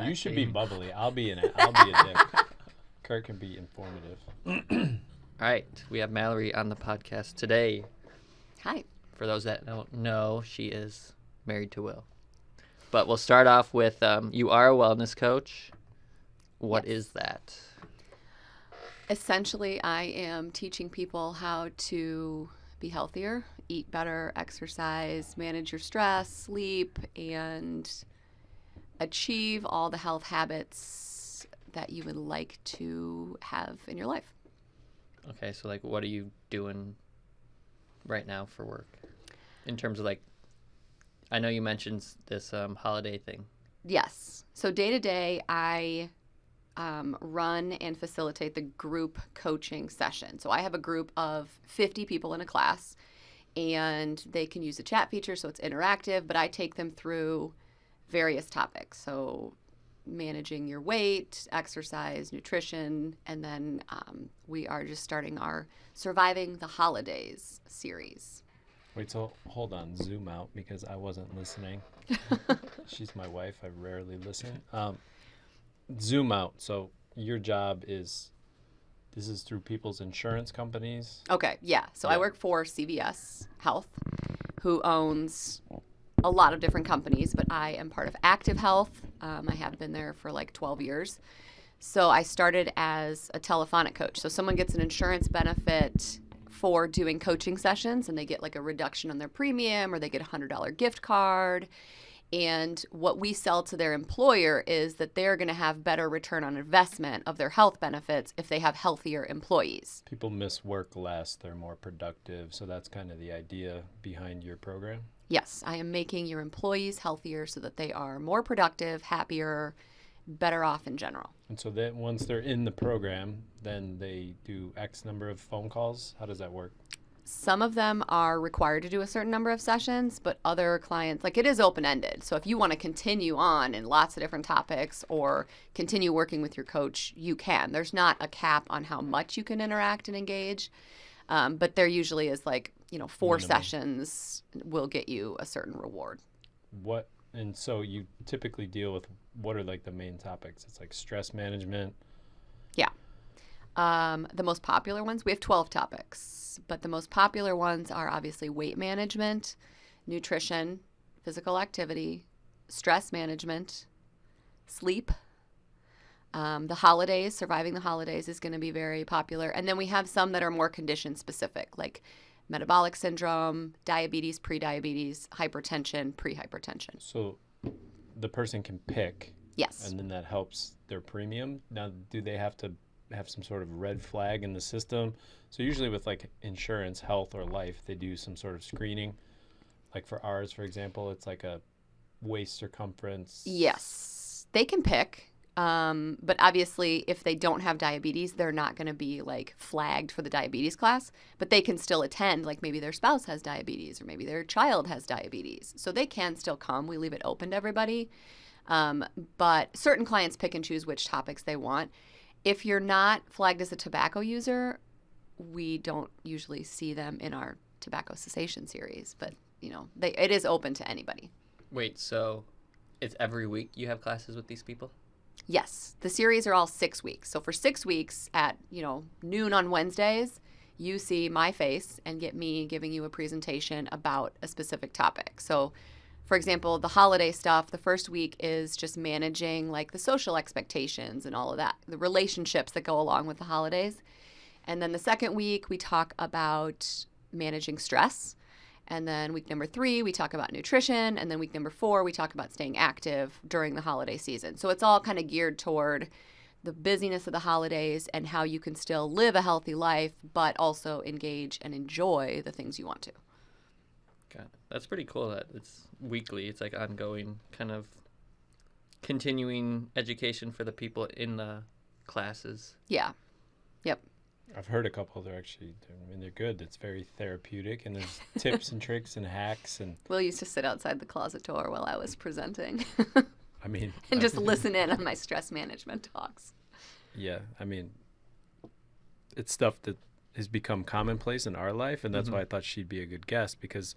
You should be bubbly. I'll be a dick. Kurt can be informative. All right, we have Mallory on the podcast today. Hi. For those that don't know, she is married to Will. But we'll start off with you are a wellness coach. What is that? Essentially, I am teaching people how to be healthier, eat better, exercise, manage your stress, sleep, and achieve all the health habits that you would like to have in your life. Okay, so like what are you doing right now for work? In terms of like, I know you mentioned this holiday thing. Yes. So day to day, I run and facilitate the group coaching session. So I have a group of 50 people in a class, and they can use the chat feature, so it's interactive, but I take them through various topics. So managing your weight, exercise, nutrition, and then we are just starting our Surviving the Holidays series. Wait, so hold on. Zoom out because I wasn't listening. She's my wife. I rarely listen. Zoom out. So your job is, this is through people's insurance companies? Okay, yeah. So I work for CVS Health, who owns a lot of different companies, but I am part of Active Health. I have been there for like 12 years. So I started as a telephonic coach. So someone gets an insurance benefit for doing coaching sessions, and they get like a reduction on their premium, or they get a $100 gift card. And what we sell to their employer is that they're going to have better return on investment of their health benefits if they have healthier employees. People miss work less. They're more productive. So that's kind of the idea behind your program? Yes, I am making your employees healthier so that they are more productive, happier, better off in general. And so then once they're in the program, then they do X number of phone calls? How does that work? Some of them are required to do a certain number of sessions, but other clients, like it is open-ended. So if you want to continue on in lots of different topics or continue working with your coach, you can. There's not a cap on how much you can interact and engage, but there usually is like, 4 sessions will get you a certain reward. And so you typically deal with, what are like the main topics? It's like stress management. Yeah. The most popular ones, we have 12 topics, but the most popular ones are obviously weight management, nutrition, physical activity, stress management, sleep. The holidays, surviving the holidays is going to be very popular. And then we have some that are more condition specific, like metabolic syndrome, diabetes, pre-diabetes, hypertension, pre-hypertension. So the person can pick. Yes. And then that helps their premium. Now, do they have to have some sort of red flag in the system? So usually with like insurance, health, or life, they do some sort of screening. Like for ours, for example, it's like a waist circumference. Yes, they can pick. But obviously, if they don't have diabetes, they're not going to be like flagged for the diabetes class, but they can still attend. Like maybe their spouse has diabetes or maybe their child has diabetes. So they can still come. We leave it open to everybody. But certain clients pick and choose which topics they want. If you're not flagged as a tobacco user, we don't usually see them in our tobacco cessation series, but it is open to anybody. Wait, so it's every week you have classes with these people? Yes. The series are all 6 weeks. So for 6 weeks at, noon on Wednesdays, you see my face and get me giving you a presentation about a specific topic. So for example, the holiday stuff, the first week is just managing like the social expectations and all of that, the relationships that go along with the holidays. And then the second week, we talk about managing stress. And then week number 3, we talk about nutrition. And then week number 4, we talk about staying active during the holiday season. So it's all kind of geared toward the busyness of the holidays and how you can still live a healthy life, but also engage and enjoy the things you want to. God, that's pretty cool that it's weekly. It's like ongoing kind of continuing education for the people in the classes. Yeah. Yep. I've heard a couple. They're good. It's very therapeutic, and there's tips and tricks and hacks. And Will used to sit outside the closet door while I was presenting. and just listen in on my stress management talks. Yeah, it's stuff that has become commonplace in our life, and that's why I thought she'd be a good guest, because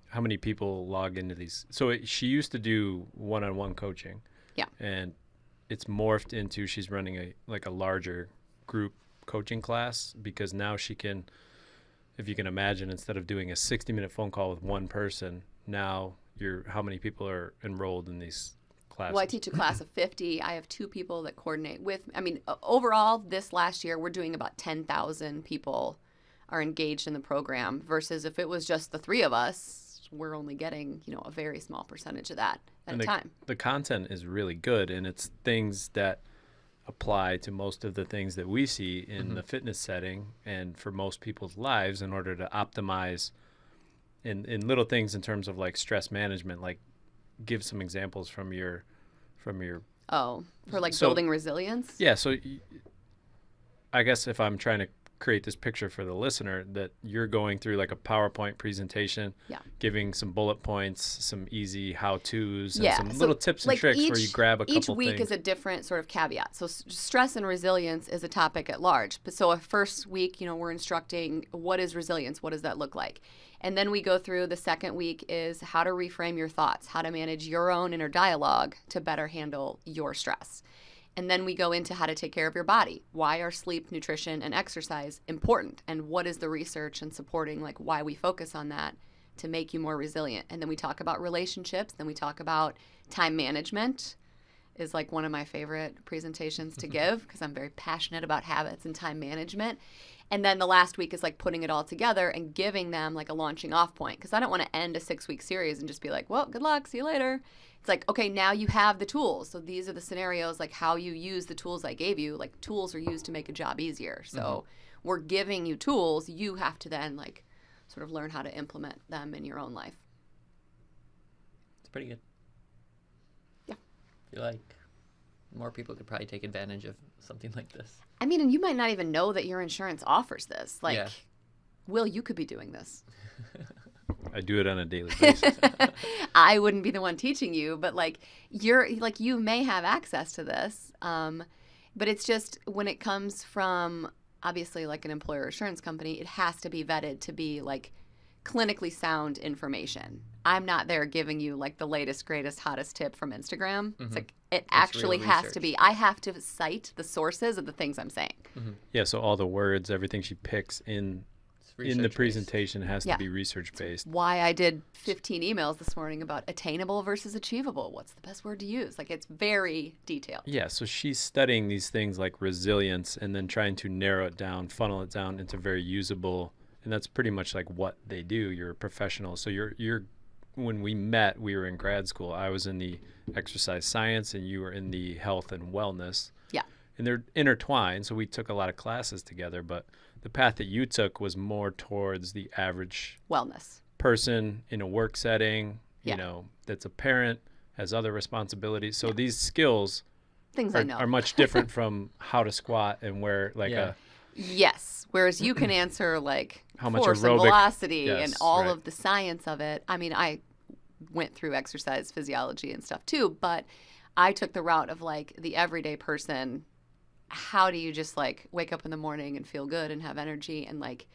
how many people log into these? So she used to do one-on-one coaching. Yeah. And it's morphed into she's running a larger group coaching class, because now she can, if you can imagine, instead of doing a 60-minute phone call with one person, now how many people are enrolled in these classes? Well, I teach a class of 50. I have 2 people that coordinate with, overall this last year, we're doing about 10,000 people are engaged in the program, versus if it was just the 3 of us, we're only getting, a very small percentage of that at a time. The content is really good, and it's things that apply to most of the things that we see in the fitness setting and for most people's lives, in order to optimize in little things in terms of like stress management. Like, give some examples from your for building resilience. Yeah, so I guess if I'm trying to create this picture for the listener, that you're going through like a PowerPoint presentation, giving some bullet points, some easy how-tos, and some little tips and tricks where you grab a couple things. Each week is a different sort of caveat. So stress and resilience is a topic at large. But so a first week, we're instructing what is resilience, what does that look like? And then we go through the second week is how to reframe your thoughts, how to manage your own inner dialogue to better handle your stress. And then we go into how to take care of your body. Why are sleep, nutrition, and exercise important? And what is the research and supporting, like, why we focus on that to make you more resilient? And then we talk about relationships. Then we talk about time management, is like one of my favorite presentations to give, because I'm very passionate about habits and time management. And then the last week is like putting it all together and giving them like a launching off point, because I don't want to end a 6-week series and just be like, well, good luck, see you later. It's like, okay, now you have the tools. So these are the scenarios, like how you use the tools I gave you. Like, tools are used to make a job easier. So we're giving you tools. You have to then like sort of learn how to implement them in your own life. It's pretty good. Yeah. I feel like more people could probably take advantage of something like this. And you might not even know that your insurance offers this. Like, Will, you could be doing this. I do it on a daily basis. I wouldn't be the one teaching you, but you may have access to this. But it's just, when it comes from obviously like an employer assurance company, it has to be vetted to be like clinically sound information. I'm not there giving you like the latest, greatest, hottest tip from Instagram. It's like, it actually has to be. I have to cite the sources of the things I'm saying. Yeah, so all the words, everything she picks in the presentation has to be research-based. Why I did 15 emails this morning about attainable versus achievable. What's the best word to use? Like, it's very detailed. Yeah, so she's studying these things like resilience and then trying to narrow it down, funnel it down into very usable, and that's pretty much like what they do. You're a professional. So you're when we met, we were in grad school. I was in the exercise science and you were in the health and wellness. Yeah. And they're intertwined, so we took a lot of classes together, but the path that you took was more towards the average wellness person in a work setting, that's a parent, has other responsibilities. So these skills are much different from how to squat and where Yes. Whereas you can answer like how much force aerobic, and velocity and all of the science of it. I went through exercise physiology and stuff too, but I took the route of like the everyday person. How do you just like wake up in the morning and feel good and have energy and like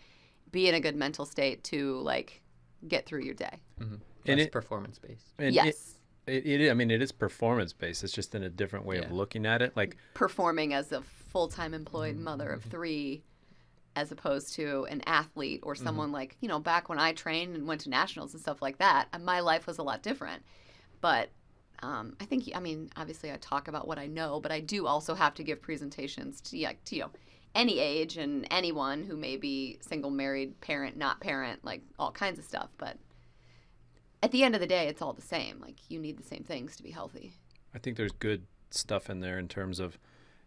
be in a good mental state to like get through your day? And it's performance based. Yes. It is performance based. It's just in a different way of looking at it. Like performing as a full-time employed mother of 3, as opposed to an athlete or someone like, back when I trained and went to nationals and stuff like that, my life was a lot different. But I think, obviously I talk about what I know, but I do also have to give presentations to any age and anyone who may be single, married, parent, not parent, like all kinds of stuff. But at the end of the day, it's all the same. Like, you need the same things to be healthy. I think there's good stuff in there in terms of,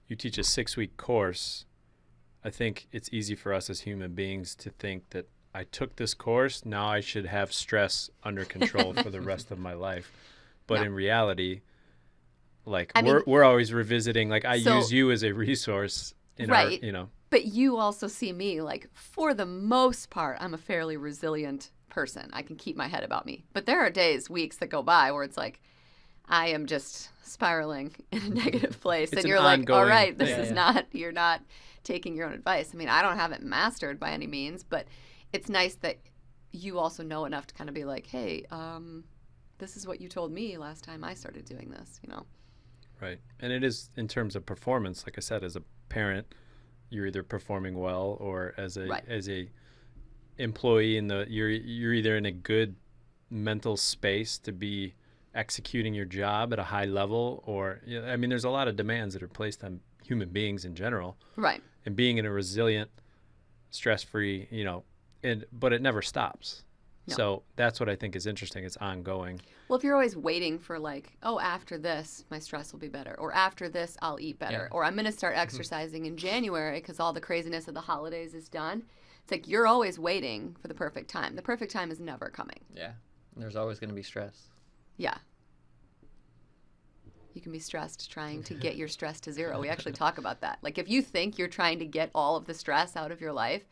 you teach a 6-week course. I think it's easy for us as human beings to think that I took this course, now I should have stress under control for the rest of my life. But in reality, like, we're always revisiting, like, I use you as a resource in our, But you also see me, like, for the most part, I'm a fairly resilient person. I can keep my head about me. But there are days, weeks that go by where it's like, I am just spiraling in a negative place. And you're like, all right, this is not, you're not taking your own advice. I don't have it mastered by any means, but it's nice that you also know enough to kind of be like, hey, this is what you told me last time I started doing this, Right. And it is in terms of performance, like I said, as a parent, you're either performing well, or as a Right. employee you're either in a good mental space to be executing your job at a high level, or I mean, there's a lot of demands that are placed on human beings in general, Right. and being in a resilient, stress-free, but it never stops. No. So that's what I think is interesting. It's ongoing. Well, if you're always waiting for like, oh, after this, my stress will be better, or after this, I'll eat better, Yeah. or I'm going to start exercising in January because all the craziness of the holidays is done. It's like you're always waiting for the perfect time. The perfect time is never coming. Yeah. There's always going to be stress. Yeah. You can be stressed trying to get your stress to zero. We actually talk about that. Like if you think you're trying to get all of the stress out of your life,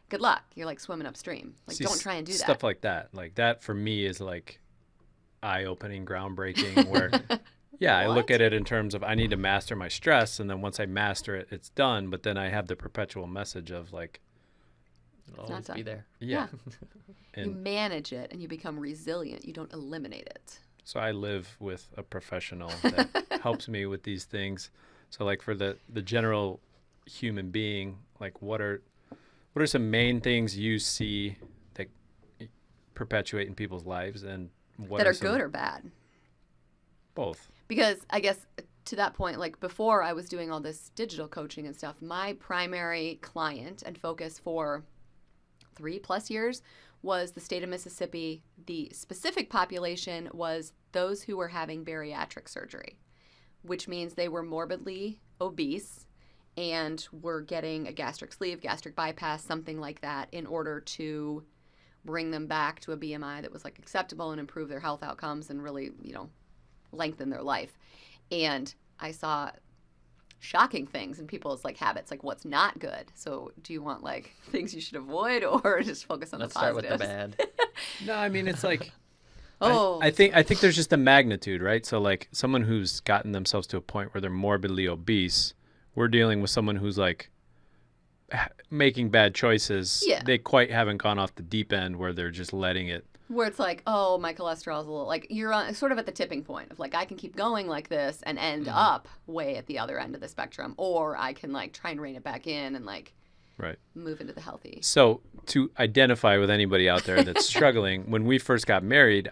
good luck. You're like swimming upstream. Like don't try and do that. Stuff like that. Like that for me is like eye-opening, groundbreaking, where yeah, I look What? at it in terms of I need to master my stress, and then once I master it, it's done. But then I have the perpetual message of like, It'll not always done. be there. yeah. You And manage it and you become resilient. You don't eliminate it. so I live with a professional that helps me with these things. So like for the general human being, like what are some main things you see that perpetuate in people's lives, and what That are some, good or bad. both? Because I guess to that point, like before I was doing all this digital coaching and stuff, my primary client and focus for 3+ years was the state of Mississippi. The specific population was those who were having bariatric surgery, which means they were morbidly obese and were getting a gastric sleeve, gastric bypass, something like that, in order to bring them back to a BMI that was like acceptable and improve their health outcomes and really, lengthen their life. And I saw shocking things in people's like habits, like what's not good. So do you want like things you should avoid, or just focus on Let's the start positives? with the bad. No, I mean it's like Oh, I think there's just a magnitude, right? So like someone who's gotten themselves to a point where they're morbidly obese, we're dealing with someone who's like making bad choices. Yeah. They quite haven't gone off the deep end where they're just letting it. where it's like, oh, my cholesterol's a little, like you're on, sort of at the tipping point of like I can keep going like this and end up way at the other end of the spectrum, or I can like try and rein it back in and like Right. move into the healthy. So to identify with anybody out there that's struggling, when we first got married,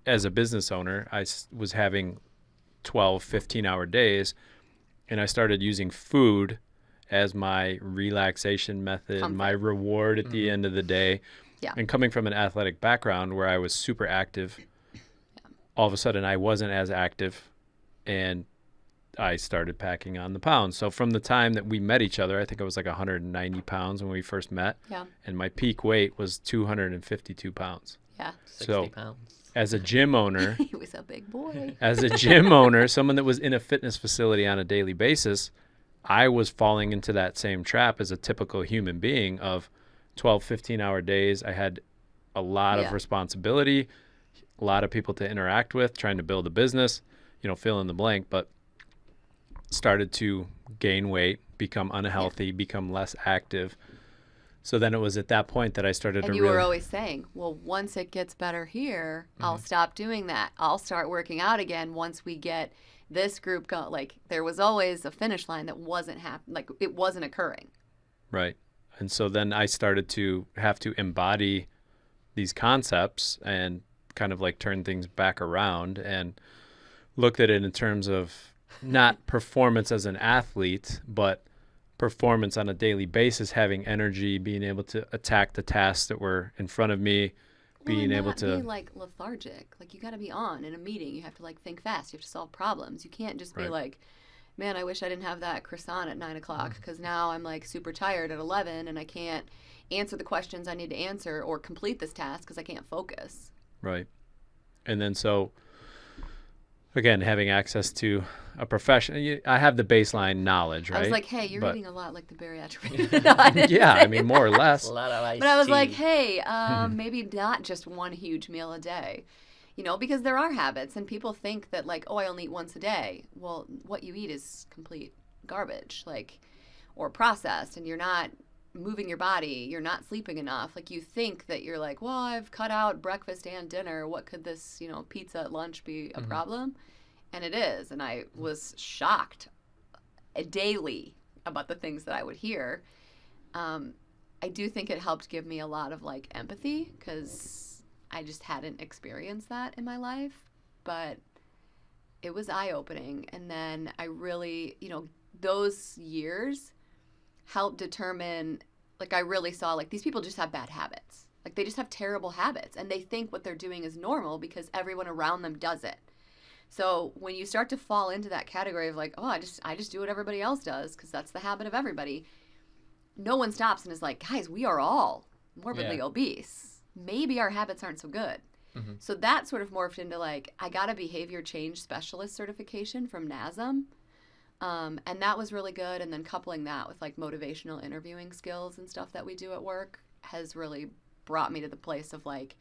as a business owner, was having 12, 15-hour days, and I started using food as my relaxation method, Comfort. my reward at the end of the day. Yeah. And coming from an athletic background where I was super active, all of a sudden I wasn't as active, and I started packing on the pounds. So from the time that we met each other, I think I was like 190 pounds when we first met, Yeah. and my peak weight was 252 pounds. Yeah. 60 So- pounds. As a gym owner, He was a big boy. as a gym owner, someone that was in a fitness facility on a daily basis, I was falling into that same trap as a typical human being of 12, 15-hour days. I had a lot of Yeah. responsibility, a lot of people to interact with, trying to build a business, fill in the blank, but started to gain weight, become unhealthy, become less active. So then it was at that point that I started And to you really... were always saying, well, once it gets better here, I'll stop doing that. I'll start working out again once we get this group go. Like there was always a finish line that wasn't happening. Like it wasn't occurring. Right. And so then I started to have to embody these concepts and kind of like turn things back around, and looked at it in terms of not performance as an athlete, but performance on a daily basis, having energy, being able to attack the tasks that were in front of me, being and able not to... be like lethargic. Like you got to be on in a meeting. You have to like think fast. You have to solve problems. You can't just be Right. like, man, I wish I didn't have that croissant at 9 o'clock because now I'm like super tired at 11 and I can't answer the questions I need to answer or complete this task because I can't focus. Right. And then so, again, having access to a profession, I have the baseline knowledge, right? I was like, hey, you're But- eating a lot like the bariatric. No, I didn't Yeah, say I mean, more or less. A lot of iced But I was like, tea. hey, maybe not just one huge meal a day, because there are habits and people think that like, oh, I only eat once a day. Well, what you eat is complete garbage, or processed, and you're not moving your body, you're not sleeping enough. Like you think that you're like, well, I've cut out breakfast and dinner. What could this, pizza at lunch be a problem? And it is. And I was shocked daily about the things that I would hear. I do think it helped give me a lot of like empathy because I just hadn't experienced that in my life. But it was eye-opening. And then I really, those years helped determine, like I really saw like these people just have bad habits. Like they just have terrible habits and they think what they're doing is normal because everyone around them does it. So when you start to fall into that category of like, oh, I just do what everybody else does because that's the habit of everybody, no one stops and is like, guys, we are all morbidly obese. Maybe our habits aren't so good. Mm-hmm. So that sort of morphed into like, I got a behavior change specialist certification from NASM. And that was really good. And then coupling that with like motivational interviewing skills and stuff that we do at work has really brought me to the place of like,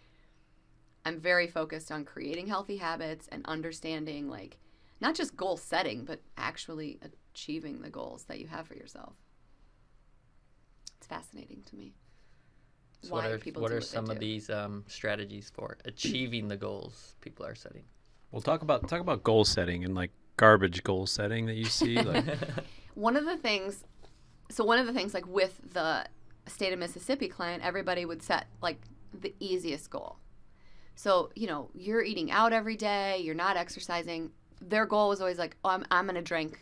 I'm very focused on creating healthy habits and understanding like not just goal setting, but actually achieving the goals that you have for yourself. It's fascinating to me. So what are some of these strategies for achieving the goals people are setting? Well, talk about goal setting and like garbage goal setting that you see. Like one of the things like with the state of Mississippi client, everybody would set like the easiest goal. So, you're eating out every day, you're not exercising. Their goal was always like, oh, I'm going to drink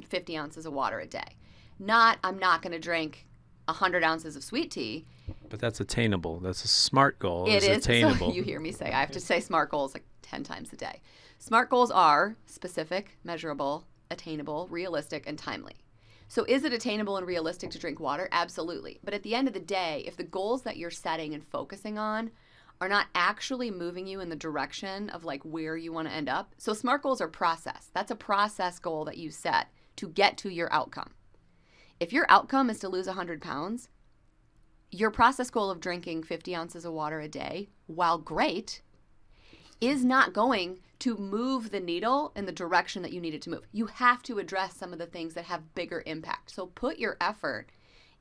50 ounces of water a day. Not, I'm not going to drink 100 ounces of sweet tea. But that's attainable. That's a SMART goal. It is attainable. So you hear me say, I have to say SMART goals like 10 times a day. SMART goals are specific, measurable, attainable, realistic, and timely. So is it attainable and realistic to drink water? Absolutely. But at the end of the day, if the goals that you're setting and focusing on are not actually moving you in the direction of like where you want to end up. So SMART goals are process. That's a process goal that you set to get to your outcome. If your outcome is to lose 100 pounds, your process goal of drinking 50 ounces of water a day, while great, is not going to move the needle in the direction that you need it to move. You have to address some of the things that have bigger impact. So put your effort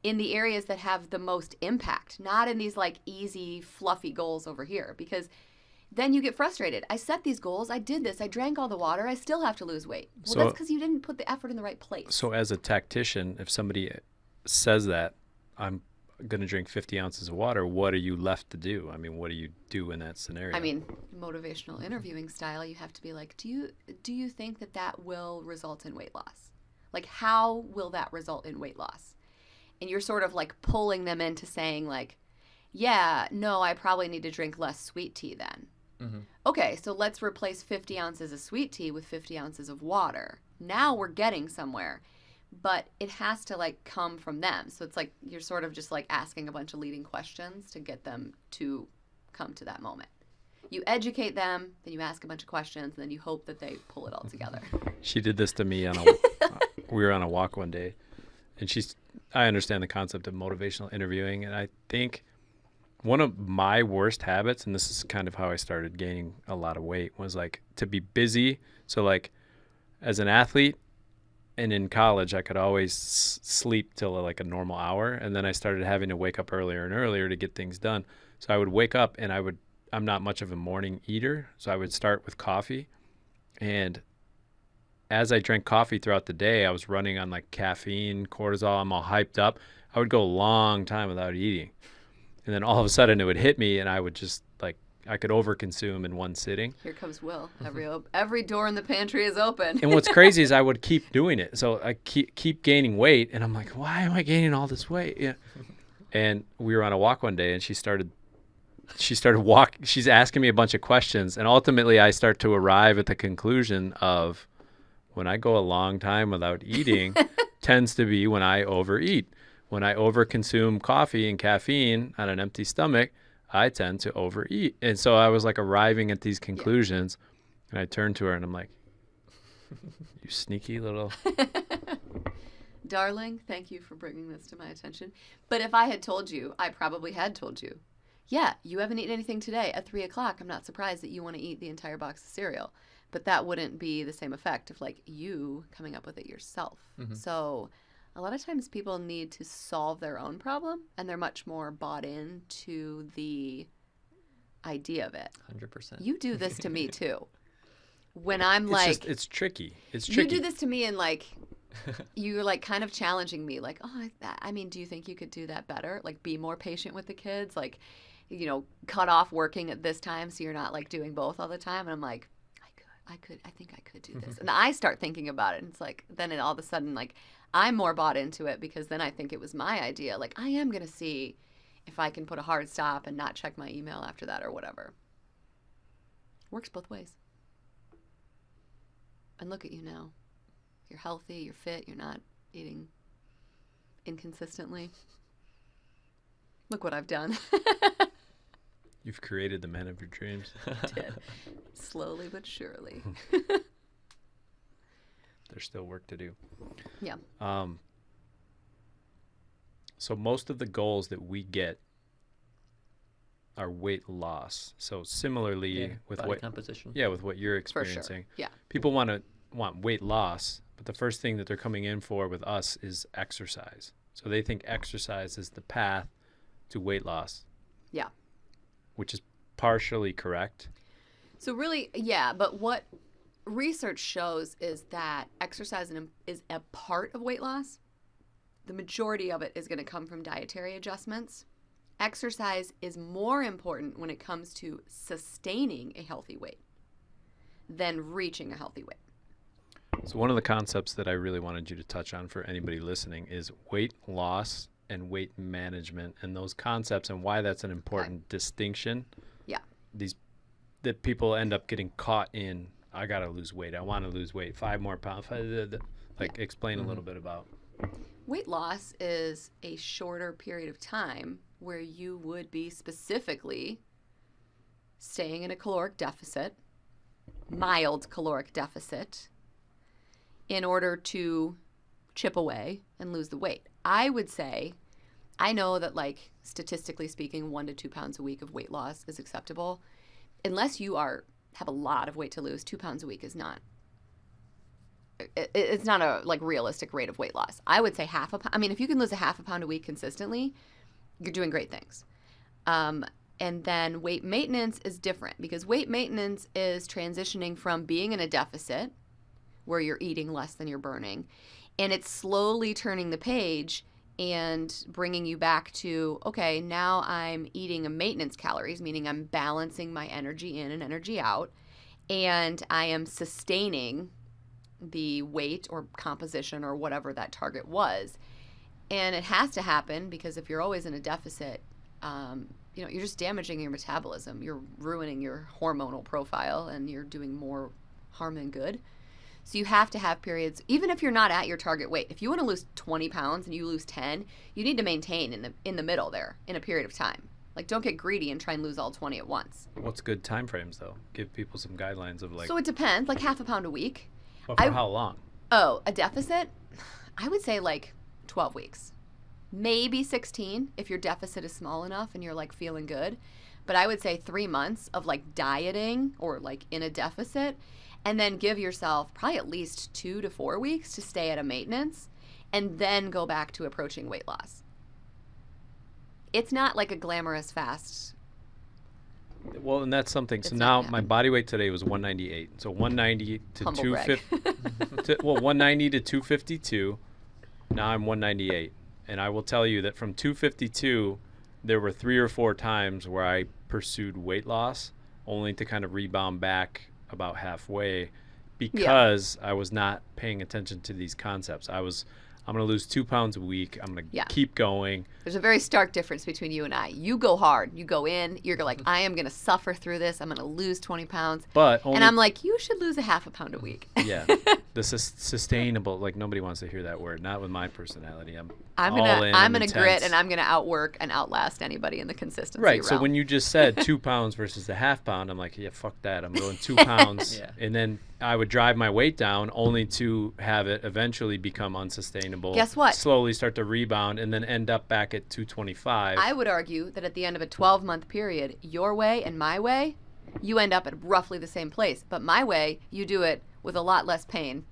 in the areas that have the most impact, not in these like easy, fluffy goals over here, because then you get frustrated. I set these goals, I did this, I drank all the water, I still have to lose weight. Well, that's because you didn't put the effort in the right place. So as a tactician, if somebody says that, I'm going to drink 50 ounces of water, what are you left to do? I mean, what do you do in that scenario? I mean, motivational interviewing style, you have to be like, do you think that will result in weight loss? Like, how will that result in weight loss? And you're sort of like pulling them into saying like, yeah, no, I probably need to drink less sweet tea then. Mm-hmm. Okay, so let's replace 50 ounces of sweet tea with 50 ounces of water. Now we're getting somewhere. But it has to like come from them. So it's like you're sort of just like asking a bunch of leading questions to get them to come to that moment. You educate them, then you ask a bunch of questions, and then you hope that they pull it all together. She did this to me we were on a walk one day, and I understand the concept of motivational interviewing, and I think one of my worst habits, and this is kind of how I started gaining a lot of weight, was like to be busy. So like as an athlete and in college, I could always sleep till like a normal hour, and then I started having to wake up earlier and earlier to get things done. So I would wake up and I'm not much of a morning eater, so I would start with coffee, and as I drank coffee throughout the day, I was running on like caffeine, cortisol. I'm all hyped up. I would go a long time without eating. And then all of a sudden it would hit me and I would just like, I could overconsume in one sitting. Here comes Will. Every door in the pantry is open. And what's crazy is I would keep doing it. So I keep gaining weight and I'm like, why am I gaining all this weight? Yeah. And we were on a walk one day and she started walking. She's asking me a bunch of questions. And ultimately I start to arrive at the conclusion of, when I go a long time without eating, tends to be when I overeat. When I overconsume coffee and caffeine on an empty stomach, I tend to overeat. And so I was like arriving at these conclusions, and I turned to her and I'm like, you sneaky little... Darling, thank you for bringing this to my attention. But if I had told you, I probably had told you, yeah, you haven't eaten anything today. At 3 o'clock, I'm not surprised that you want to eat the entire box of cereal. But that wouldn't be the same effect of like you coming up with it yourself. Mm-hmm. So a lot of times people need to solve their own problem, and they're much more bought into the idea of it. 100%. You do this to me too. when I'm It's like, just, it's tricky. It's you tricky. do this to me and like, you're like kind of challenging me, like, oh, I mean, do you think you could do that better? Like, be more patient with the kids, like, cut off working at this time so you're not like doing both all the time. And I'm like, I think I could do this. And I start thinking about it, and it's like, then all of a sudden, like, I'm more bought into it because then I think it was my idea. Like, I am gonna see if I can put a hard stop and not check my email after that or whatever. Works both ways. And look at you now. You're healthy, you're fit, you're not eating inconsistently. Look what I've done. You've created the man of your dreams. Did. Slowly but surely. There's still work to do. Yeah. So most of the goals that we get are weight loss. So similarly with body what composition. Yeah, with what you're For sure. experiencing. Yeah. People want weight loss, but the first thing that they're coming in for with us is exercise. So they think exercise is the path to weight loss. Yeah. Which is partially correct. So really, yeah, but what research shows is that exercise is a part of weight loss. The majority of it is going to come from dietary adjustments. Exercise is more important when it comes to sustaining a healthy weight than reaching a healthy weight. So one of the concepts that I really wanted you to touch on for anybody listening is weight loss and weight management, and those concepts and why that's an important distinction. Yeah. That people end up getting caught in, I got to lose weight. I want to lose weight. 5 more pounds. Explain a little bit about. Weight loss is a shorter period of time where you would be specifically staying in a caloric deficit, mild caloric deficit, in order to chip away and lose the weight. I would say, I know that like statistically speaking, 1 to 2 pounds a week of weight loss is acceptable. Unless you have a lot of weight to lose, 2 pounds a week is not. It's not a like realistic rate of weight loss. I would say half a pound. I mean, if you can lose a half a pound a week consistently, you're doing great things. And then weight maintenance is different because weight maintenance is transitioning from being in a deficit where you're eating less than you're burning, and it's slowly turning the page and bringing you back to, okay, now I'm eating a maintenance calories, meaning I'm balancing my energy in and energy out, and I am sustaining the weight or composition or whatever that target was. And it has to happen because if you're always in a deficit, you're just damaging your metabolism. You're ruining your hormonal profile and you're doing more harm than good. So you have to have periods, even if you're not at your target weight. If you want to lose 20 pounds and you lose 10, you need to maintain in the middle there in a period of time. Like, don't get greedy and try and lose all 20 at once. What's good time frames, though? Give people some guidelines of like. So it depends, like half a pound a week. But for how long? Oh, a deficit? I would say like 12 weeks. Maybe 16 if your deficit is small enough and you're like feeling good. But I would say 3 months of like dieting or like in a deficit, and then give yourself probably at least 2 to 4 weeks to stay at a maintenance and then go back to approaching weight loss. It's not like a glamorous fast. Well, and that's something. So It's now not my body weight today was 198. So 190 to Humble 250. 190 to 252. Now I'm 198. And I will tell you that from 252, there were 3 or 4 times where I pursued weight loss only to kind of rebound back about halfway because I was not paying attention to these concepts. I'm going to lose 2 pounds a week. I'm going to keep going. There's a very stark difference between you and I. You go hard. You go in. You're like, I am going to suffer through this. I'm going to lose 20 pounds. And I'm like, you should lose a half a pound a week. Yeah. The sustainable, like nobody wants to hear that word. Not with my personality. I'm gonna grit and I'm gonna outwork and outlast anybody in the consistency Right. realm. So when you just said 2 pounds versus the half pound, I'm like, yeah, fuck that. I'm going 2 pounds. And then I would drive my weight down only to have it eventually become unsustainable. Guess what? Slowly start to rebound and then end up back at 225. I would argue that at the end of a 12-month period, your way and my way, you end up at roughly the same place. But my way, you do it with a lot less pain.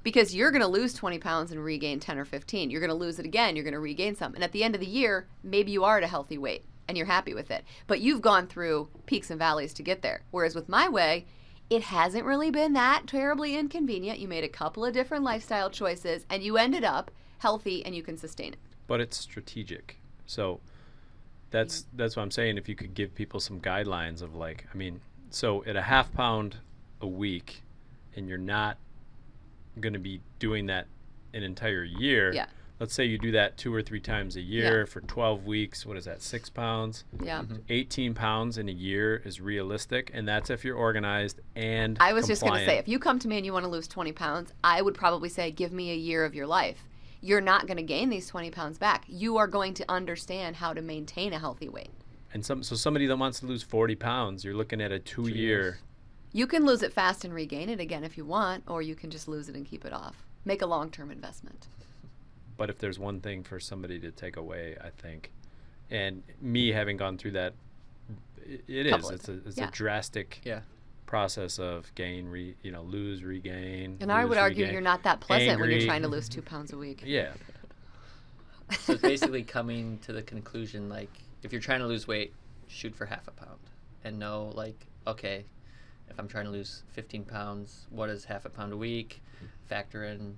Because you're going to lose 20 pounds and regain 10 or 15. You're going to lose it again. You're going to regain some. And at the end of the year, maybe you are at a healthy weight and you're happy with it. But you've gone through peaks and valleys to get there. Whereas with my way, it hasn't really been that terribly inconvenient. You made a couple of different lifestyle choices and you ended up healthy and you can sustain it. But it's strategic. So that's what I'm saying. If you could give people some guidelines of like, I mean, so at a half pound a week, and you're not going to be doing that an entire year. Yeah. Let's say you do that 2 or 3 times a year for 12 weeks. What is that? 6 pounds. Yeah. 18 pounds in a year is realistic, and that's if you're organized and I was just going to compliant. say, if you come to me and you want to lose 20 pounds, I would probably say, give me a year of your life. You're not going to gain these 20 pounds back. You are going to understand how to maintain a healthy weight. And so somebody that wants to lose 40 pounds, you're looking at a 2-year. You can lose it fast and regain it again if you want, or you can just lose it and keep it off. Make a long-term investment. But if there's one thing for somebody to take away, I think, and me having gone through that, it is. It's a drastic process of gain, lose, regain. And I would argue regain. you're not that pleasant when you're Angry. trying to lose 2 pounds a week. Yeah. So it's basically coming to the conclusion, like, if you're trying to lose weight, shoot for half a pound. And know, like, okay, if I'm trying to lose 15 pounds, what is half a pound a week? Factor in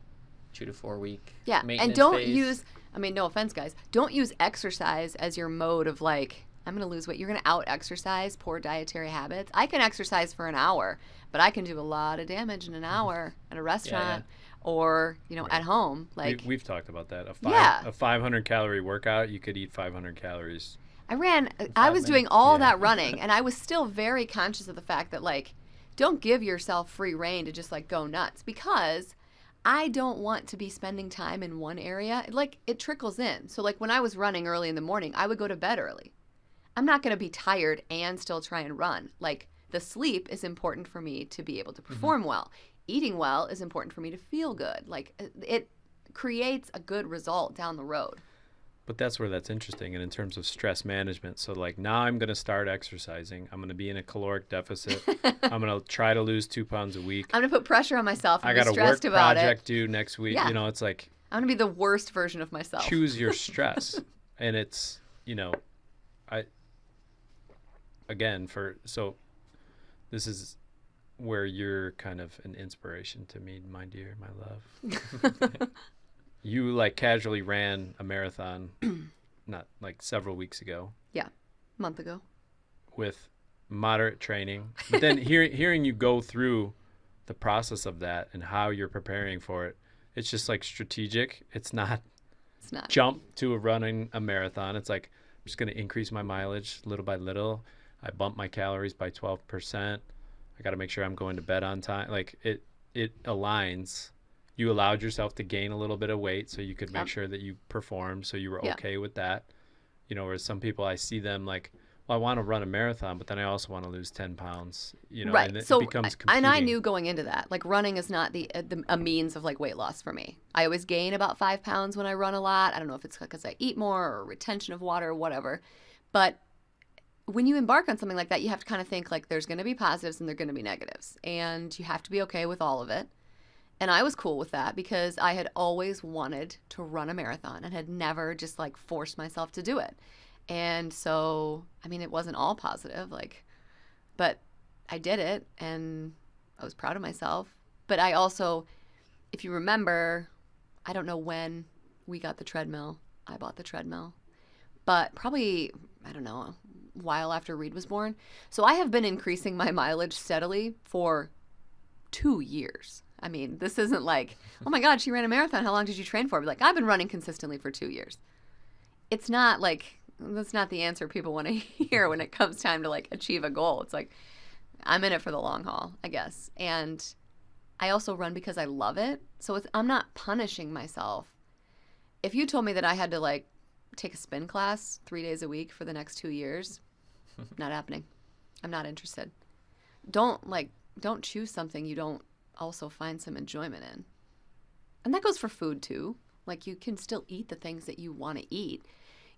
2 to 4 week Yeah, maintenance and don't phase. use, I mean, no offense, guys, don't use exercise as your mode of like, I'm going to lose weight. You're going to out-exercise poor dietary habits. I can exercise for an hour, but I can do a lot of damage in an hour at a restaurant or, at home. Like We've talked about that. A 500 calorie workout, you could eat 500 calories. I was doing all that running, and I was still very conscious of the fact that, like, don't give yourself free rein to just, like, go nuts, because I don't want to be spending time in one area. Like, it trickles in. So, like, when I was running early in the morning, I would go to bed early. I'm not going to be tired and still try and run. Like, the sleep is important for me to be able to perform well. Eating well is important for me to feel good. Like, it creates a good result down the road. But that's where that's interesting. And in terms of stress management, so like now I'm going to start exercising. I'm going to be in a caloric deficit. I'm going to try to lose 2 pounds a week. I'm going to put pressure on myself and I be got a work stressed about project it. due next week. Yeah. It's like I'm going to be the worst version of myself. choose your stress. And it's, so this is where you're kind of an inspiration to me, my dear, my love. You like casually ran a marathon, not like several weeks ago. Yeah, a month ago. With moderate training. But then hearing you go through the process of that and how you're preparing for it, it's just like strategic. It's not jump to running a marathon. It's like, I'm just going to increase my mileage little by little. I bump my calories by 12%. I got to make sure I'm going to bed on time. Like it aligns. You allowed yourself to gain a little bit of weight so you could make sure that you performed, so you were okay with that. Whereas some people, I see them like, well, I want to run a marathon, but then I also want to lose 10 pounds, right. And it so, becomes competing. And I knew going into that, like running is not a means of like weight loss for me. I always gain about 5 pounds when I run a lot. I don't know if it's because I eat more or retention of water or whatever. But when you embark on something like that, you have to kind of think like there's going to be positives and there's going to be negatives. And you have to be okay with all of it. And I was cool with that because I had always wanted to run a marathon and had never just like forced myself to do it. And so, I mean, it wasn't all positive, but I did it and I was proud of myself. But I also, if you remember, I don't know when we got the treadmill. I bought the treadmill, but probably, I don't know, a while after Reed was born. So I have been increasing my mileage steadily for 2 years. I mean, this isn't like, oh my God, she ran a marathon. How long did you train for? Like, I've been running consistently for 2 years. It's not like, that's not the answer people want to hear when it comes time to like achieve a goal. It's like, I'm in it for the long haul, I guess. And I also run because I love it. So I'm not punishing myself. If you told me that I had to like take a spin class 3 days a week for the next 2 years, not happening. I'm not interested. Don't choose something you don't also find some enjoyment in. And that goes for food too. Like, you can still eat the things that you want to eat.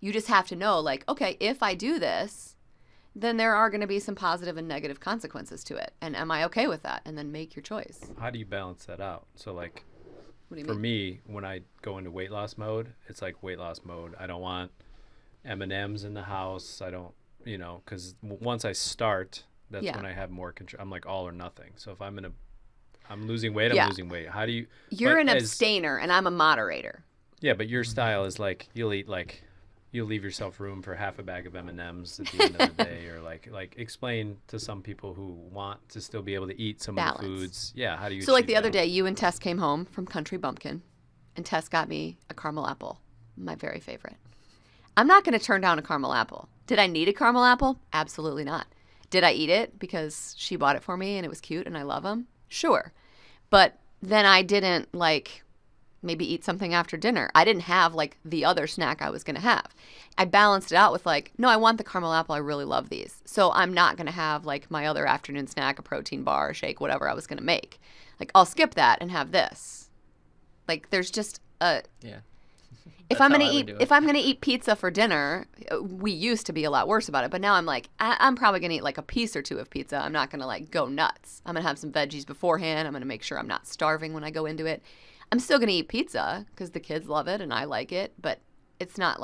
You just have to know, like, okay, if I do this, then there are going to be some positive and negative consequences to it. And am I okay with that? And then make your choice. How do you balance that out? So like, What do you for mean? me, when I go into weight loss mode, it's like weight loss mode. I don't want M&Ms in the house. I don't, because once I start, That's Yeah. when I have more control. I'm like all or nothing. So if I'm losing weight, Yeah. I'm losing weight. How do you? You're but an as- abstainer, and I'm a moderator. Yeah, but your style is like you'll leave yourself room for half a bag of M&Ms at the end of the day, or like explain to some people who want to still be able to eat some Balance. of the foods. Yeah, how do you? So like achieve the other balance? day, you and Tess came home from Country Bumpkin, and Tess got me a caramel apple, my very favorite. I'm not going to turn down a caramel apple. Did I need a caramel apple? Absolutely not. Did I eat it because she bought it for me and it was cute and I love them? Sure. But then I didn't like maybe eat something after dinner. I didn't have like the other snack I was going to have. I balanced it out with like, no, I want the caramel apple. I really love these. So I'm not going to have like my other afternoon snack, a protein bar, a shake, whatever I was going to make. Like I'll skip that and have this. Like there's just a Yeah. if That's I'm how gonna I would eat do if it. I'm gonna eat pizza for dinner, we used to be a lot worse about it, but now I'm like I'm probably gonna eat like a piece or two of pizza. I'm not gonna like go nuts. I'm gonna have some veggies beforehand. I'm gonna make sure I'm not starving when I go into it. I'm still gonna eat pizza because the kids love it and I like it, but it's not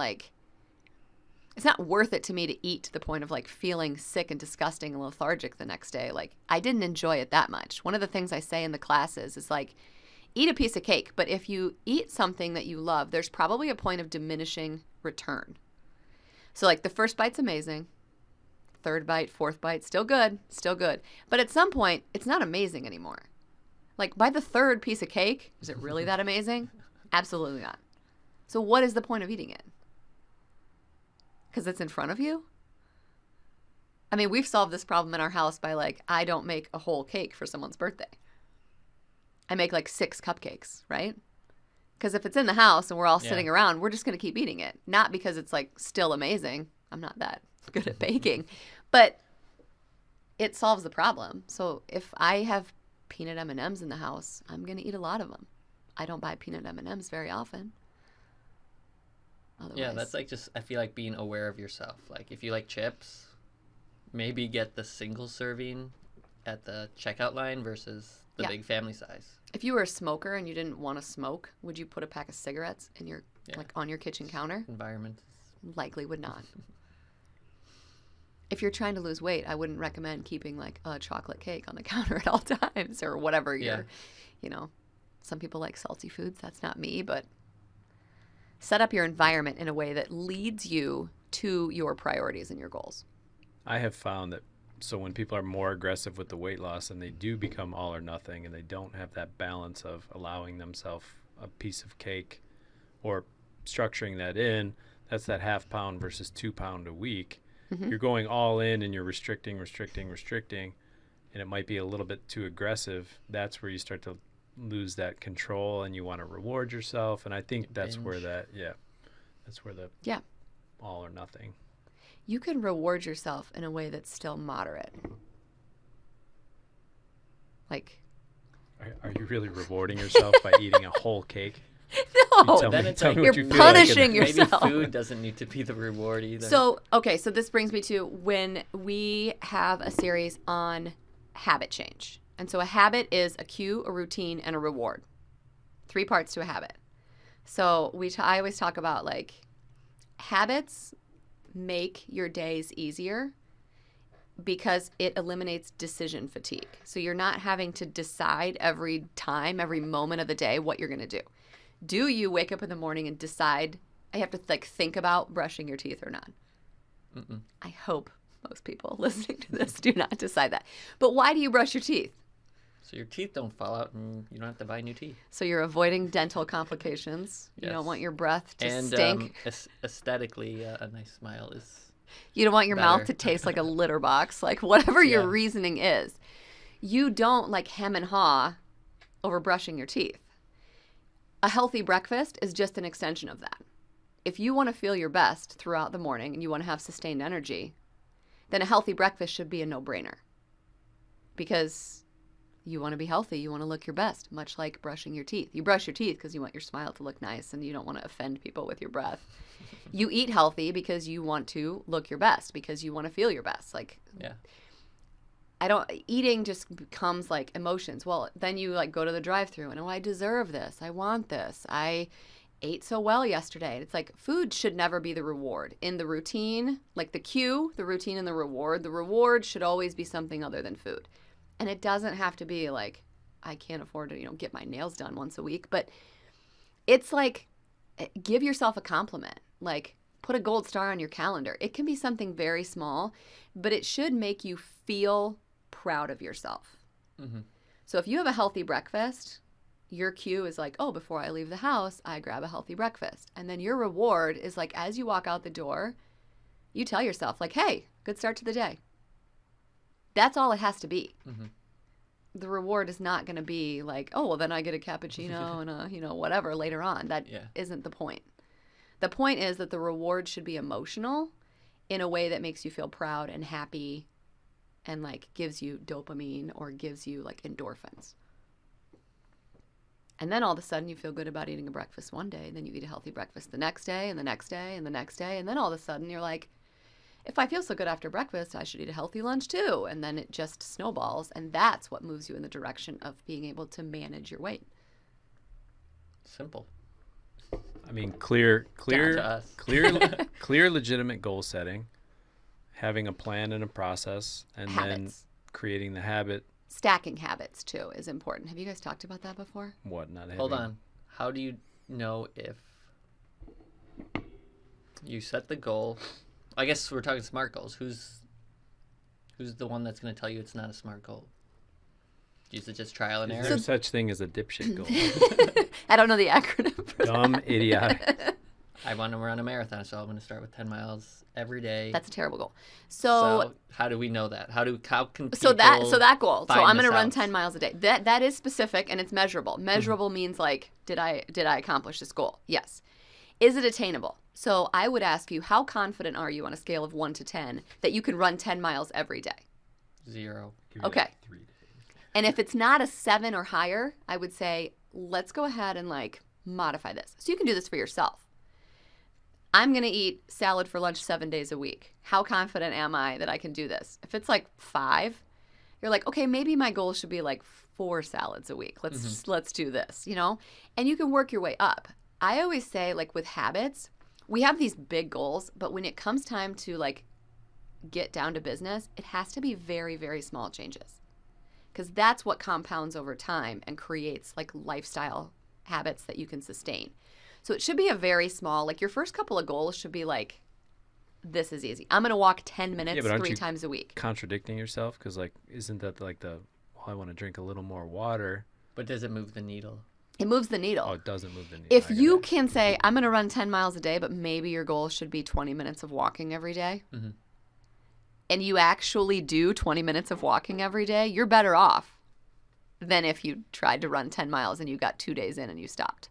worth it to me to eat to the point of like feeling sick and disgusting and lethargic the next day. Like I didn't enjoy it that much. One of the things I say in the classes is like, eat a piece of cake, but if you eat something that you love, there's probably a point of diminishing return. So like the first bite's amazing. Third bite, fourth bite, still good. But at some point, it's not amazing anymore. Like by the third piece of cake, is it really that amazing? Absolutely not. So what is the point of eating it? Because it's in front of you? I mean, we've solved this problem in our house by like, I don't make a whole cake for someone's birthday. I make like 6 cupcakes, right? Because if it's in the house and we're all sitting around, we're just going to keep eating it. Not because it's like still amazing. I'm not that good at baking. But it solves the problem. So if I have peanut M&Ms in the house, I'm going to eat a lot of them. I don't buy peanut M&Ms very often. Otherwise, Yeah, that's like just, I feel like being aware of yourself. Like if you like chips, maybe get the single serving at the checkout line versus the big family size. if you were a smoker and you didn't want to smoke, would you put a pack of cigarettes in your like on your kitchen counter? Environment. Likely would not. If you're trying to lose weight, I wouldn't recommend keeping like a chocolate cake on the counter at all times or whatever you're, some people like salty foods. That's not me, but set up your environment in a way that leads you to your priorities and your goals. I have found that so when people are more aggressive with the weight loss and they do become all or nothing and they don't have that balance of allowing themselves a piece of cake or structuring that in, that's that half pound versus 2 pound a week. Mm-hmm. You're going all in and you're restricting, and it might be a little bit too aggressive. That's where you start to lose that control and you want to reward yourself. And I think that's where the all or nothing. You can reward yourself in a way that's still moderate. Like, are you really rewarding yourself by eating a whole cake? no, Tell then me, it's tell like me you're what you feel punishing like. yourself. Maybe food doesn't need to be the reward either. So this brings me to when we have a series on habit change. And so a habit is a cue, a routine, and a reward. 3 parts to a habit. So I always talk about like habits make your days easier because it eliminates decision fatigue. So you're not having to decide every moment of the day what you're going to do. Do you wake up in the morning and decide, I have to like think about brushing your teeth or not? Mm-mm. I hope most people listening to this do not decide that. But why do you brush your teeth? So your teeth don't fall out and you don't have to buy new teeth. So you're avoiding dental complications. You don't Yes. want your breath to And stink. aesthetically, a nice smile is... You don't want your mouth better. to taste like a litter box. Like whatever your Yeah. reasoning is. You don't like hem and haw over brushing your teeth. A healthy breakfast is just an extension of that. If you want to feel your best throughout the morning and you want to have sustained energy, then a healthy breakfast should be a no-brainer. Because you want to be healthy, you want to look your best, much like brushing your teeth. You brush your teeth because you want your smile to look nice and you don't want to offend people with your breath. You eat healthy because you want to look your best, because you want to feel your best. Like, Yeah. Eating just becomes like emotions. Well, then you like go to the drive-thru and, oh, I deserve this. I want this. ate so well yesterday. And it's like food should never be the reward. In the routine, like the cue, the routine and the reward should always be something other than food. And it doesn't have to be like, I can't afford to, get my nails done once a week. But it's like, give yourself a compliment. Like, put a gold star on your calendar. It can be something very small, but it should make you feel proud of yourself. Mm-hmm. So if you have a healthy breakfast, your cue is like, oh, before I leave the house, I grab a healthy breakfast. And then your reward is like, as you walk out the door, you tell yourself like, hey, good start to the day. That's all it has to be. Mm-hmm. The reward is not going to be like, oh, well, then I get a cappuccino and a, whatever later on. That isn't the point. The point is that the reward should be emotional in a way that makes you feel proud and happy and like gives you dopamine or gives you like endorphins. And then all of a sudden you feel good about eating a breakfast one day, and then you eat a healthy breakfast the next day and the next day and the next day. And then all of a sudden you're like, if I feel so good after breakfast, I should eat a healthy lunch too. And then it just snowballs. And that's what moves you in the direction of being able to manage your weight. Simple. I mean, clear, Down to us. clear, legitimate goal setting, having a plan and a process, and then Habits. creating the habit. Stacking habits too is important. Have you guys talked about that before? What, not having... Hold on. How do you know if you set the goal? I guess we're talking smart goals. Who's the one that's going to tell you it's not a smart goal? Is it just trial and Is error? there such thing as a dipshit goal? I don't know the acronym for Dumb, that. idiotic. I want to run a marathon, so I'm going to start with 10 miles every day. That's a terrible goal. So how do we know that? How can So that people goal. So find I'm going to this run out? 10 miles a day. That is specific and it's measurable. Measurable means like, did I accomplish this goal? Yes. Is it attainable? So I would ask you, how confident are you on a scale of 1 to 10 that you can run 10 miles every day? 0. Okay. 3 days. And if it's not a 7 or higher, I would say, let's go ahead and like modify this. So you can do this for yourself. I'm going to eat salad for lunch 7 days a week. How confident am I that I can do this? If it's like 5, you're like, okay, maybe my goal should be like 4 salads a week. Let's do this, And you can work your way up. I always say, like with habits, we have these big goals, but when it comes time to like get down to business, it has to be very, very small changes. Because that's what compounds over time and creates like lifestyle habits that you can sustain. So it should be a very small, like your first couple of goals should be like, this is easy. I'm going to walk 10 minutes but aren't 3 you times a week. Contradicting yourself? Because like, isn't that like I want to drink a little more water. But does it move the needle? It moves the needle. Oh, it doesn't move the needle. If you can say, I'm going to run 10 miles a day, but maybe your goal should be 20 minutes of walking every day, Mm-hmm. and you actually do 20 minutes of walking every day, you're better off than if you tried to run 10 miles and you got 2 days in and you stopped.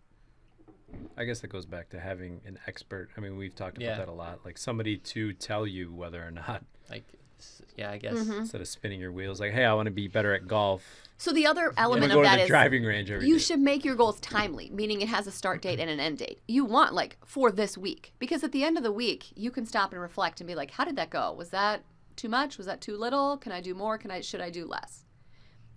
I guess that goes back to having an expert. I mean, we've talked about Yeah. that a lot. Like somebody to tell you whether or not, Like, yeah, I guess. Mm-hmm. instead of spinning your wheels, like, hey, I want to be better at golf. So the other I'm element going of to that the is driving range every you day. should make your goals timely, meaning it has a start date and an end date. You want like for this week, because at the end of the week, you can stop and reflect and be like, how did that go? Was that too much? Was that too little? Can I do more? Should I do less?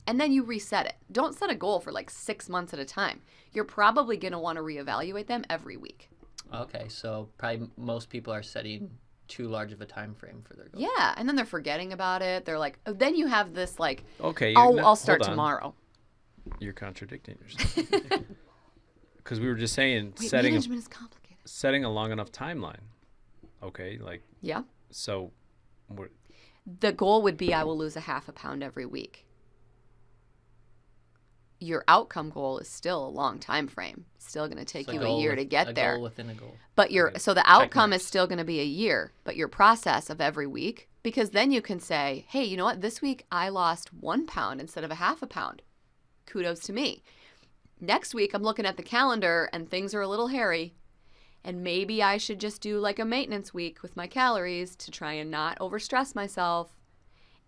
And then you reset it. Don't set a goal for like 6 months at a time. You're probably going to want to reevaluate them every week. Okay, so probably most people are setting too large of a time frame for their goal. Yeah, and then they're forgetting about it. They're like, oh, then you have this like, Okay. I'll start hold on. tomorrow. You're contradicting yourself. Because we were just saying Wait, setting management is complicated. setting a long enough timeline. Okay, like Yeah. so. The goal would be I will lose a half a pound every week. Your outcome goal is still a long time frame. It's still going to take It's you a year to get a there. goal within a goal. But Okay. so the Check outcome marks. is still going to be a year, but your process of every week, because then you can say, hey, you know what? This week I lost 1 pound instead of a half a pound. Kudos to me. Next week I'm looking at the calendar and things are a little hairy. And maybe I should just do like a maintenance week with my calories to try and not overstress myself.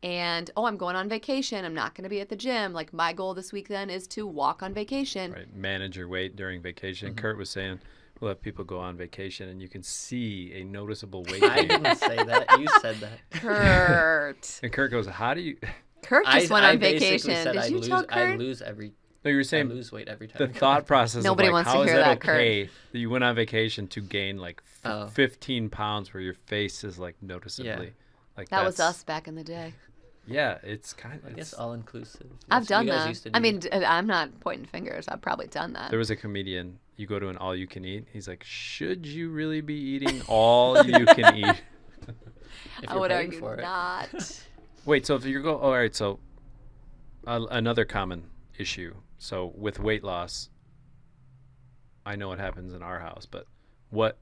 And, I'm going on vacation. I'm not going to be at the gym. Like my goal this week then is to walk on vacation. Right, manage your weight during vacation. Mm-hmm. Kurt was saying we'll have people go on vacation and you can see a noticeable weight I gain. didn't say that. You said that. Kurt. And Kurt goes, how do you... Kurt just went I on basically vacation. said Did I you lose, tell I Kurt? lose every No, you were I saying lose weight every time. the thought process Nobody of like, wants to how is hear that that, Kurt. okay that you went on vacation to gain like Oh. 15 pounds where your face is like noticeably like That was that's- us back in the day. Yeah, it's kind I of. guess all inclusive. I've done you guys that. Used to I do mean, I'm not pointing fingers. I've probably done that. There was a comedian. You go to an all you can eat. He's like, should you really be eating all you can eat? if I you're would paying argue for it. not. Wait, so if you go, all right, so another common issue. So with weight loss, I know what happens in our house, but what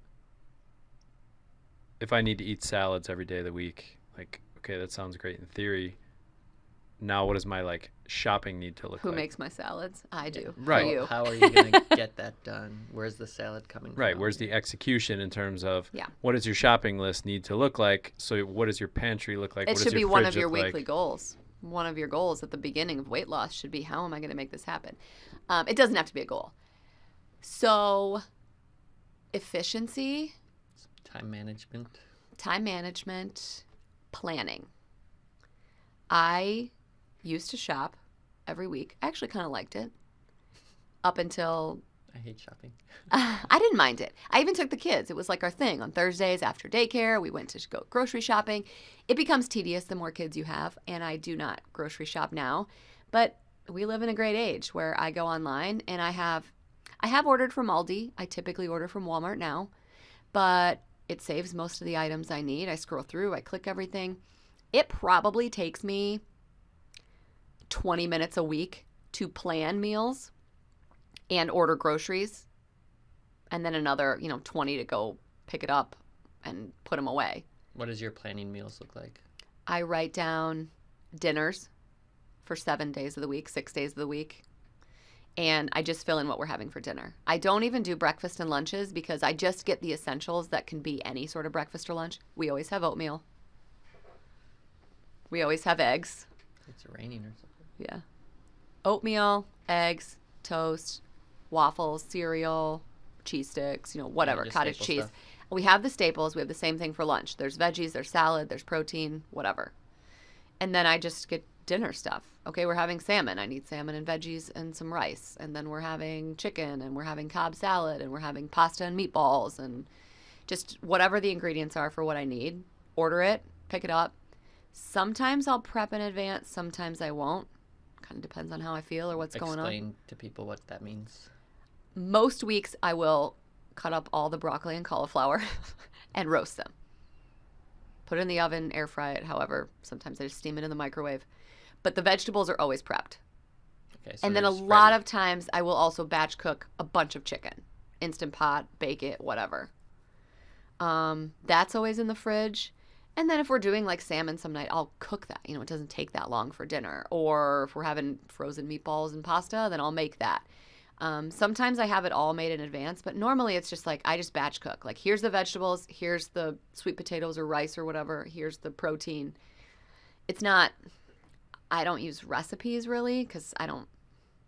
if I need to eat salads every day of the week? Like, okay, that sounds great in theory. Now, what does my like shopping need to look Who like? makes my salads? I do. Right. For you. How are you gonna get that done? Where's the salad coming Right. from? Where's the execution in terms of Yeah. what does your shopping list need to look like? So what does your pantry look like? It What does should be your one of fridge your look like? weekly goals. One of your goals at the beginning of weight loss should be, how am I going to make this happen? It doesn't have to be a goal. So, efficiency, Time management. time management, planning. I used to shop every week. I actually kind of liked it up until I hate shopping. I didn't mind it. I even took the kids. It was like our thing. On Thursdays after daycare, we went to go grocery shopping. It becomes tedious the more kids you have, and I do not grocery shop now. But we live in a great age where I go online and I have ordered from Aldi. I typically order from Walmart now, but it saves most of the items I need. I scroll through, I click everything. It probably takes me 20 minutes a week to plan meals and order groceries, and then another, 20 to go pick it up and put them away. What does your planning meals look like? I write down dinners for 7 days of the week, 6 days of the week, and I just fill in what we're having for dinner. I don't even do breakfast and lunches because I just get the essentials that can be any sort of breakfast or lunch. We always have oatmeal. We always have eggs. It's raining or something. Yeah. Oatmeal, eggs, toast, waffles, cereal, cheese sticks, whatever, just cottage staple cheese. stuff. We have the staples. We have the same thing for lunch. There's veggies, there's salad, there's protein, whatever. And then I just get dinner stuff. Okay, we're having salmon. I need salmon and veggies and some rice. And then we're having chicken and we're having Cobb salad and we're having pasta and meatballs and just whatever the ingredients are for what I need. Order it, pick it up. Sometimes I'll prep in advance, sometimes I won't. Kind of depends on how I feel or what's going on. Explain to people what that means. Most weeks I will cut up all the broccoli and cauliflower and roast them. Put it in the oven, air fry it, however. Sometimes I just steam it in the microwave. But the vegetables are always prepped. Okay, so And then a there's lot ready- of times I will also batch cook a bunch of chicken. Instant Pot, bake it, whatever. That's always in the fridge. And then if we're doing like salmon some night, I'll cook that. It doesn't take that long for dinner. Or if we're having frozen meatballs and pasta, then I'll make that. Sometimes I have it all made in advance, but normally it's just like I just batch cook. Like, here's the vegetables, here's the sweet potatoes or rice or whatever, here's the protein. It's not, I don't use recipes really because I don't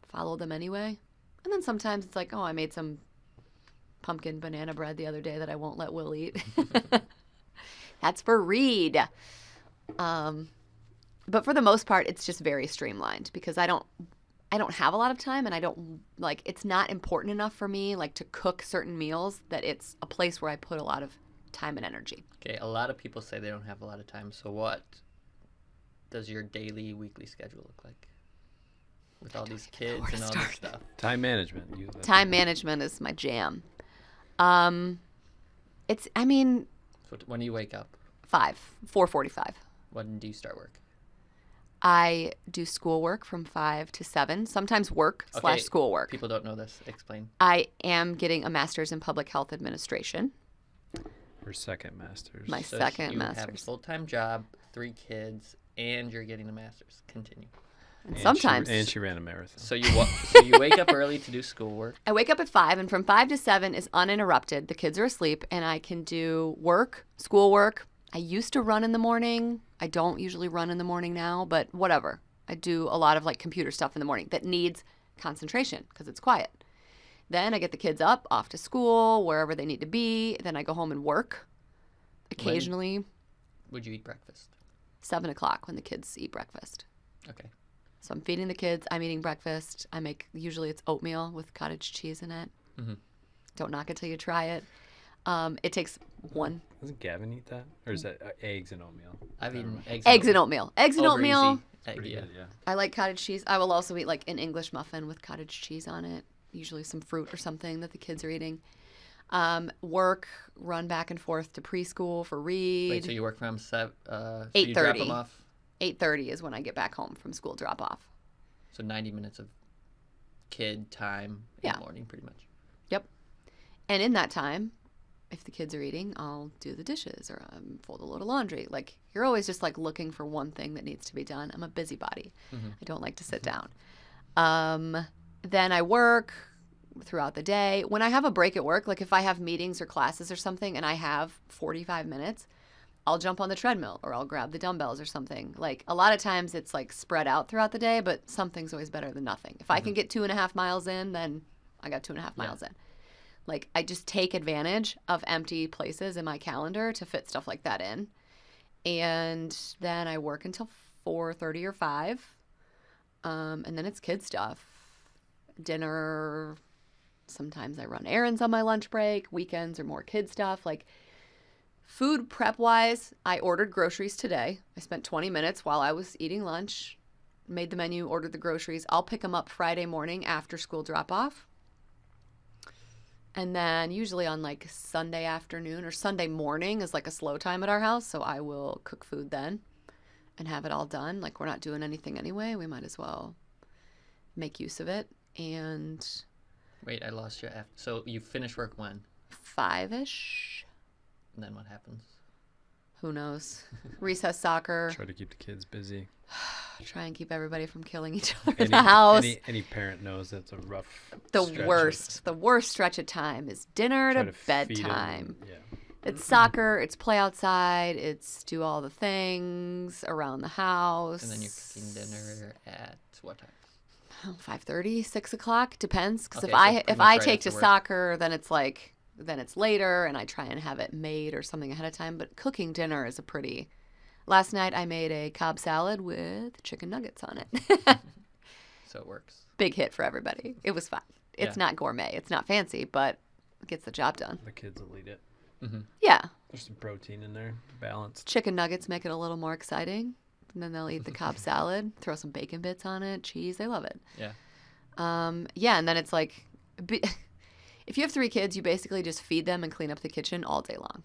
follow them anyway. And then sometimes it's like, oh, I made some pumpkin banana bread the other day that I won't let Will eat. That's for Reed. But for the most part, it's just very streamlined because I don't have a lot of time, and I don't like, it's not important enough for me like to cook certain meals that it's a place where I put a lot of time and energy. Okay, a lot of people say they don't have a lot of time. So what does your daily, weekly schedule look like? With all these kids where to and all start. this stuff. Time management. Time management is my jam. It's, So when do you wake up? 4:45. When do you start work? I do schoolwork from 5 to 7, sometimes work / Okay, schoolwork. People don't know this. Explain. I am getting a master's in public health administration. Your second master's. My So second you have a master's. full-time job, 3 kids, and you're getting a master's. Continue. And And sometimes she ran a marathon. So you wake up early to do schoolwork. I wake up at 5, and from 5 to 7 is uninterrupted. The kids are asleep, and I can do work, schoolwork. I used to run in the morning. I don't usually run in the morning now, but whatever. I do a lot of like computer stuff in the morning that needs concentration because it's quiet. Then I get the kids up, off to school, wherever they need to be. Then I go home and work. Occasionally, Would you eat breakfast? 7 o'clock when the kids eat breakfast. Okay. So I'm feeding the kids. I'm eating breakfast. Usually it's oatmeal with cottage cheese in it. Mm-hmm. Don't knock it till you try it. It takes one. Doesn't Gavin eat that? Or is that eggs and oatmeal? I've eaten Eggs and oatmeal. Eggs and Over oatmeal. easy. Egg, Pretty yeah. good, yeah. I like cottage cheese. I will also eat like an English muffin with cottage cheese on it. Usually some fruit or something that the kids are eating. Work, run back and forth to preschool for Reed. Wait, so you work from so you drop 8:30. them off? 8:30 is when I get back home from school drop off. So 90 minutes of kid time in Yeah. the morning, pretty much. Yep. And in that time, if the kids are eating, I'll do the dishes or fold a load of laundry. Like, you're always just like looking for one thing that needs to be done. I'm a busybody. Mm-hmm. I don't like to sit down. Then I work throughout the day. When I have a break at work, like if I have meetings or classes or something and I have 45 minutes, I'll jump on the treadmill or I'll grab the dumbbells or something. Like, a lot of times it's like spread out throughout the day, but something's always better than nothing. If I can get 2.5 miles in, then I got 2.5 miles in. Like, I just take advantage of empty places in my calendar to fit stuff like that in. And then I work until 4:30 or 5. And then it's kid stuff. Dinner. Sometimes I run errands on my lunch break. Weekends are more kid stuff. Like, food prep wise, I ordered groceries today. I spent 20 minutes while I was eating lunch, made the menu, ordered the groceries. I'll pick them up Friday morning after school drop off. And then usually on like Sunday afternoon or Sunday morning is like a slow time at our house. So I will cook food then and have it all done. Like, we're not doing anything anyway. We might as well make use of it. And Wait, I lost you. So you finish work when? 5-ish. And then what happens? Who knows? Recess soccer. Try to keep the kids busy. Try and keep everybody from killing each other in the house. Any parent knows that's a rough The stretch worst stretch of time is dinner try to feed 'em bedtime. and- yeah. It's soccer, it's play outside, it's do all the things around the house. And then you're cooking dinner at what time? 5:30, 6 o'clock, depends. Because Okay, if so I pretty if much I right take after to work. soccer, then it's later, and I try and have it made or something ahead of time. But cooking dinner is a pretty. Last night I made a Cobb salad with chicken nuggets on it. So it works. Big hit for everybody. It was fun. It's not gourmet. It's not fancy, but it gets the job done. The kids will eat it. Mm-hmm. Yeah. There's some protein in there, balanced. Chicken nuggets make it a little more exciting. And then they'll eat the Cobb salad, throw some bacon bits on it, cheese. They love it. Yeah. Yeah, and then it's like, if you have 3 kids, you basically just feed them and clean up the kitchen all day long.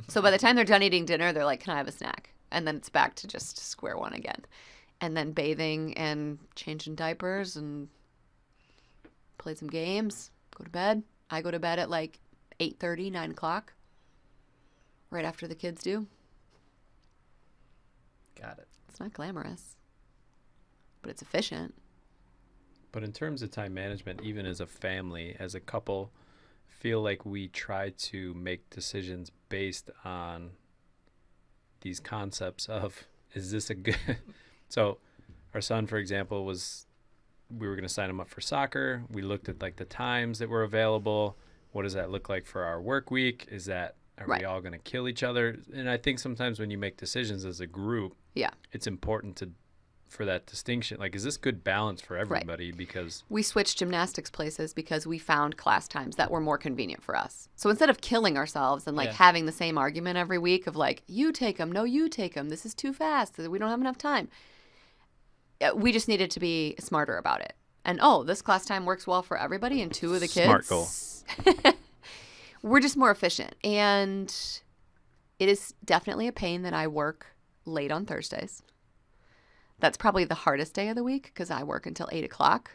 So by the time they're done eating dinner, they're like, can I have a snack? And then it's back to just square one again. And then bathing and changing diapers and play some games, go to bed. I go to bed at like 8:30, 9 o'clock, right after the kids do. Got it. It's not glamorous, but it's efficient. But in terms of time management, even as a family, as a couple, feel like we try to make decisions based on these concepts of, is this a good... So our son, for example, we were going to sign him up for soccer. We looked at like the times that were available. What does that look like for our work week? Are Right. we all going to kill each other? And I think sometimes when you make decisions as a group, Yeah. it's important for that distinction. Like, is this good balance for everybody? Because We switched gymnastics places because we found class times that were more convenient for us. So instead of killing ourselves and like Yeah. having the same argument every week of like, you take them, no, you take them, this is too fast, we don't have enough time. We just needed to be smarter about it. And this class time works well for everybody and 2 of the kids. Smart goal. We're just more efficient. And it is definitely a pain that I work late on Thursdays. That's probably the hardest day of the week because I work until 8 o'clock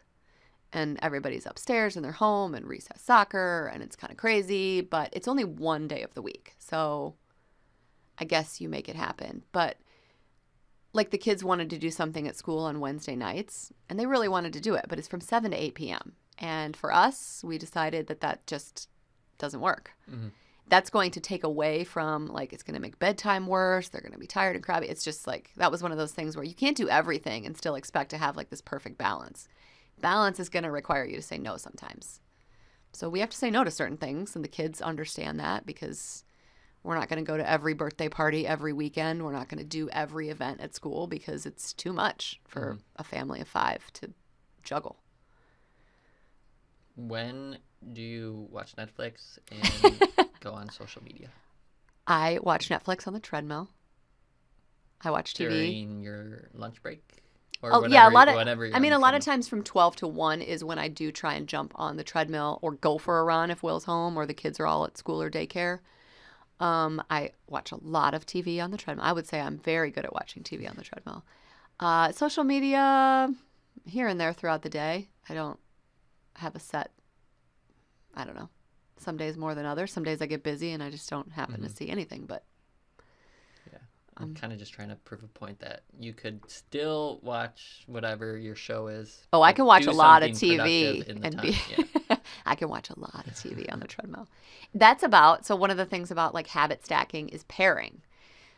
and everybody's upstairs and they're home and recess soccer and it's kind of crazy, but it's only one day of the week. So I guess you make it happen. But like the kids wanted to do something at school on Wednesday nights and they really wanted to do it, but it's from 7 to 8 p.m. And for us, we decided that just doesn't work. Mm-hmm. That's going to take away from, like, it's going to make bedtime worse. They're going to be tired and crabby. It's just like, that was one of those things where you can't do everything and still expect to have like this perfect balance. Balance is going to require you to say no sometimes. So we have to say no to certain things, and the kids understand that because We're not going to go to every birthday party every weekend. We're not going to do every event at school because it's too much for a family of 5 to juggle. When do you watch Netflix and go on social media? I watch Netflix on the treadmill. I watch TV. During your lunch break? Or Oh, whenever, yeah, a lot of. whenever you're I on mean, the a lot of treadmill? times from 12 to 1 is when I do try and jump on the treadmill or go for a run if Will's home or the kids are all at school or daycare. I watch a lot of TV on the treadmill. I would say I'm very good at watching TV on the treadmill. Social media, here and there throughout the day. I don't have a set. I don't know. Some days more than others. Some days I get busy and I just don't happen to see anything. But Yeah. I'm kind of just trying to prove a point that you could still watch whatever your show is. I but can watch do a lot of something TV productive in the and time. be. Yeah. I can watch a lot of TV on the treadmill. That's about. So one of the things about like habit stacking is pairing.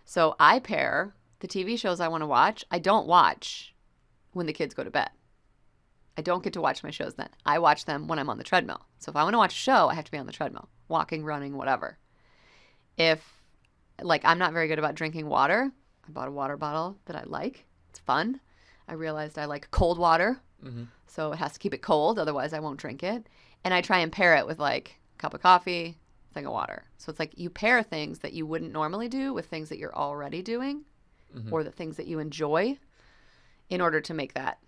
So I pair the TV shows I want to watch. I don't watch when the kids go to bed. I don't get to watch my shows then. I watch them when I'm on the treadmill. So if I want to watch a show, I have to be on the treadmill, walking, running, whatever. If, like, I'm not very good about drinking water, I bought a water bottle that I like. It's fun. I realized I like cold water, so it has to keep it cold, otherwise I won't drink it. And I try and pair it with, like, a cup of coffee, thing of water. So it's like you pair things that you wouldn't normally do with things that you're already doing or the things that you enjoy in order to make that.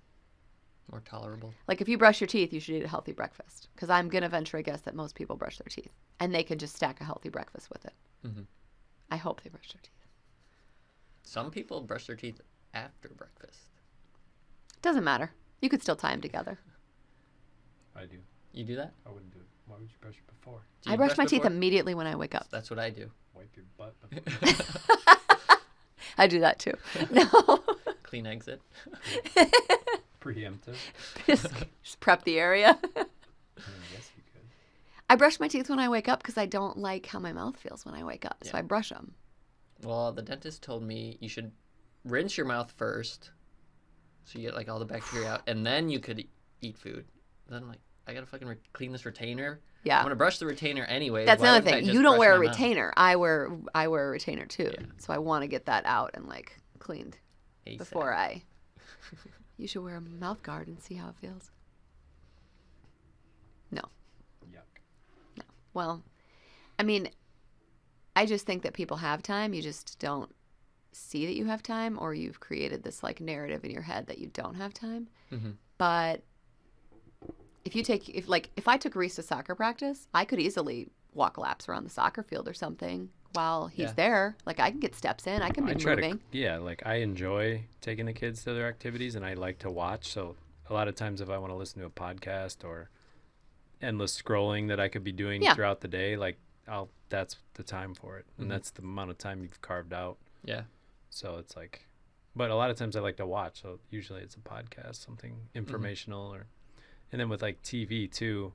More tolerable. Like if you brush your teeth, you should eat a healthy breakfast. Because I'm going to venture a guess that most people brush their teeth. And they can just stack a healthy breakfast with it. I hope they brush their teeth. Some people brush their teeth after breakfast. Doesn't matter. You could still tie them together. I do. You do that? I wouldn't do it. Why would you brush it before? Do I you brush my teeth before? immediately when I wake up. That's what I do. Wipe your butt before. I do that too. No. Clean exit. Preemptive. just prep the area. I guess you could. I brush my teeth when I wake up because I don't like how my mouth feels when I wake up. So Yeah. I brush them. Well, the dentist told me you should rinse your mouth first, so you get like all the bacteria out, and then you could eat food. Then I'm like, I gotta fucking clean this retainer. Yeah. I'm gonna brush the retainer anyway. That's Why another wouldn't I thing. just You don't brush wear a my mouth? retainer. I wear a retainer too. Yeah. So I want to get that out and like cleaned ASAP. before I. You should wear a mouth guard and see how it feels. No. Yuck. Well, I mean, I just think that people have time. You just don't see that you have time, or you've created this like narrative in your head that you don't have time. But if I took Reese to soccer practice, I could easily walk laps around the soccer field or something while he's Yeah. there. Like I can get steps in. I can be I try moving. like I enjoy taking the kids to their activities and I like to watch. So a lot of times if I want to listen to a podcast or endless scrolling that I could be doing Yeah. throughout the day, like that's the time for it. And that's the amount of time you've carved out. Yeah. So it's like, but a lot of times I like to watch. So usually it's a podcast, something informational and then with like TV too,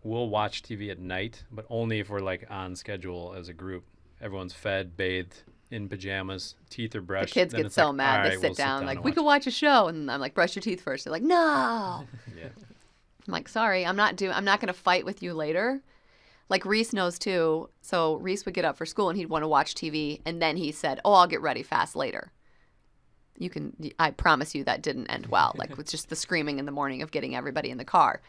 we'll watch TV at night, but only if we're like on schedule as a group. Everyone's fed, bathed, in pajamas, teeth are The brushed. kids then get it's so like, mad. all They right, sit we'll down like, and we could watch a show. And I'm like, brush your teeth first. They're like, no. Yeah. I'm like, sorry, I'm not going to fight with you later. Like Reese knows too. So Reese would get up for school and he'd want to watch TV. And then he said, oh, I'll get ready fast later. I promise you that didn't end well. Like with just the screaming in the morning of getting everybody in the car.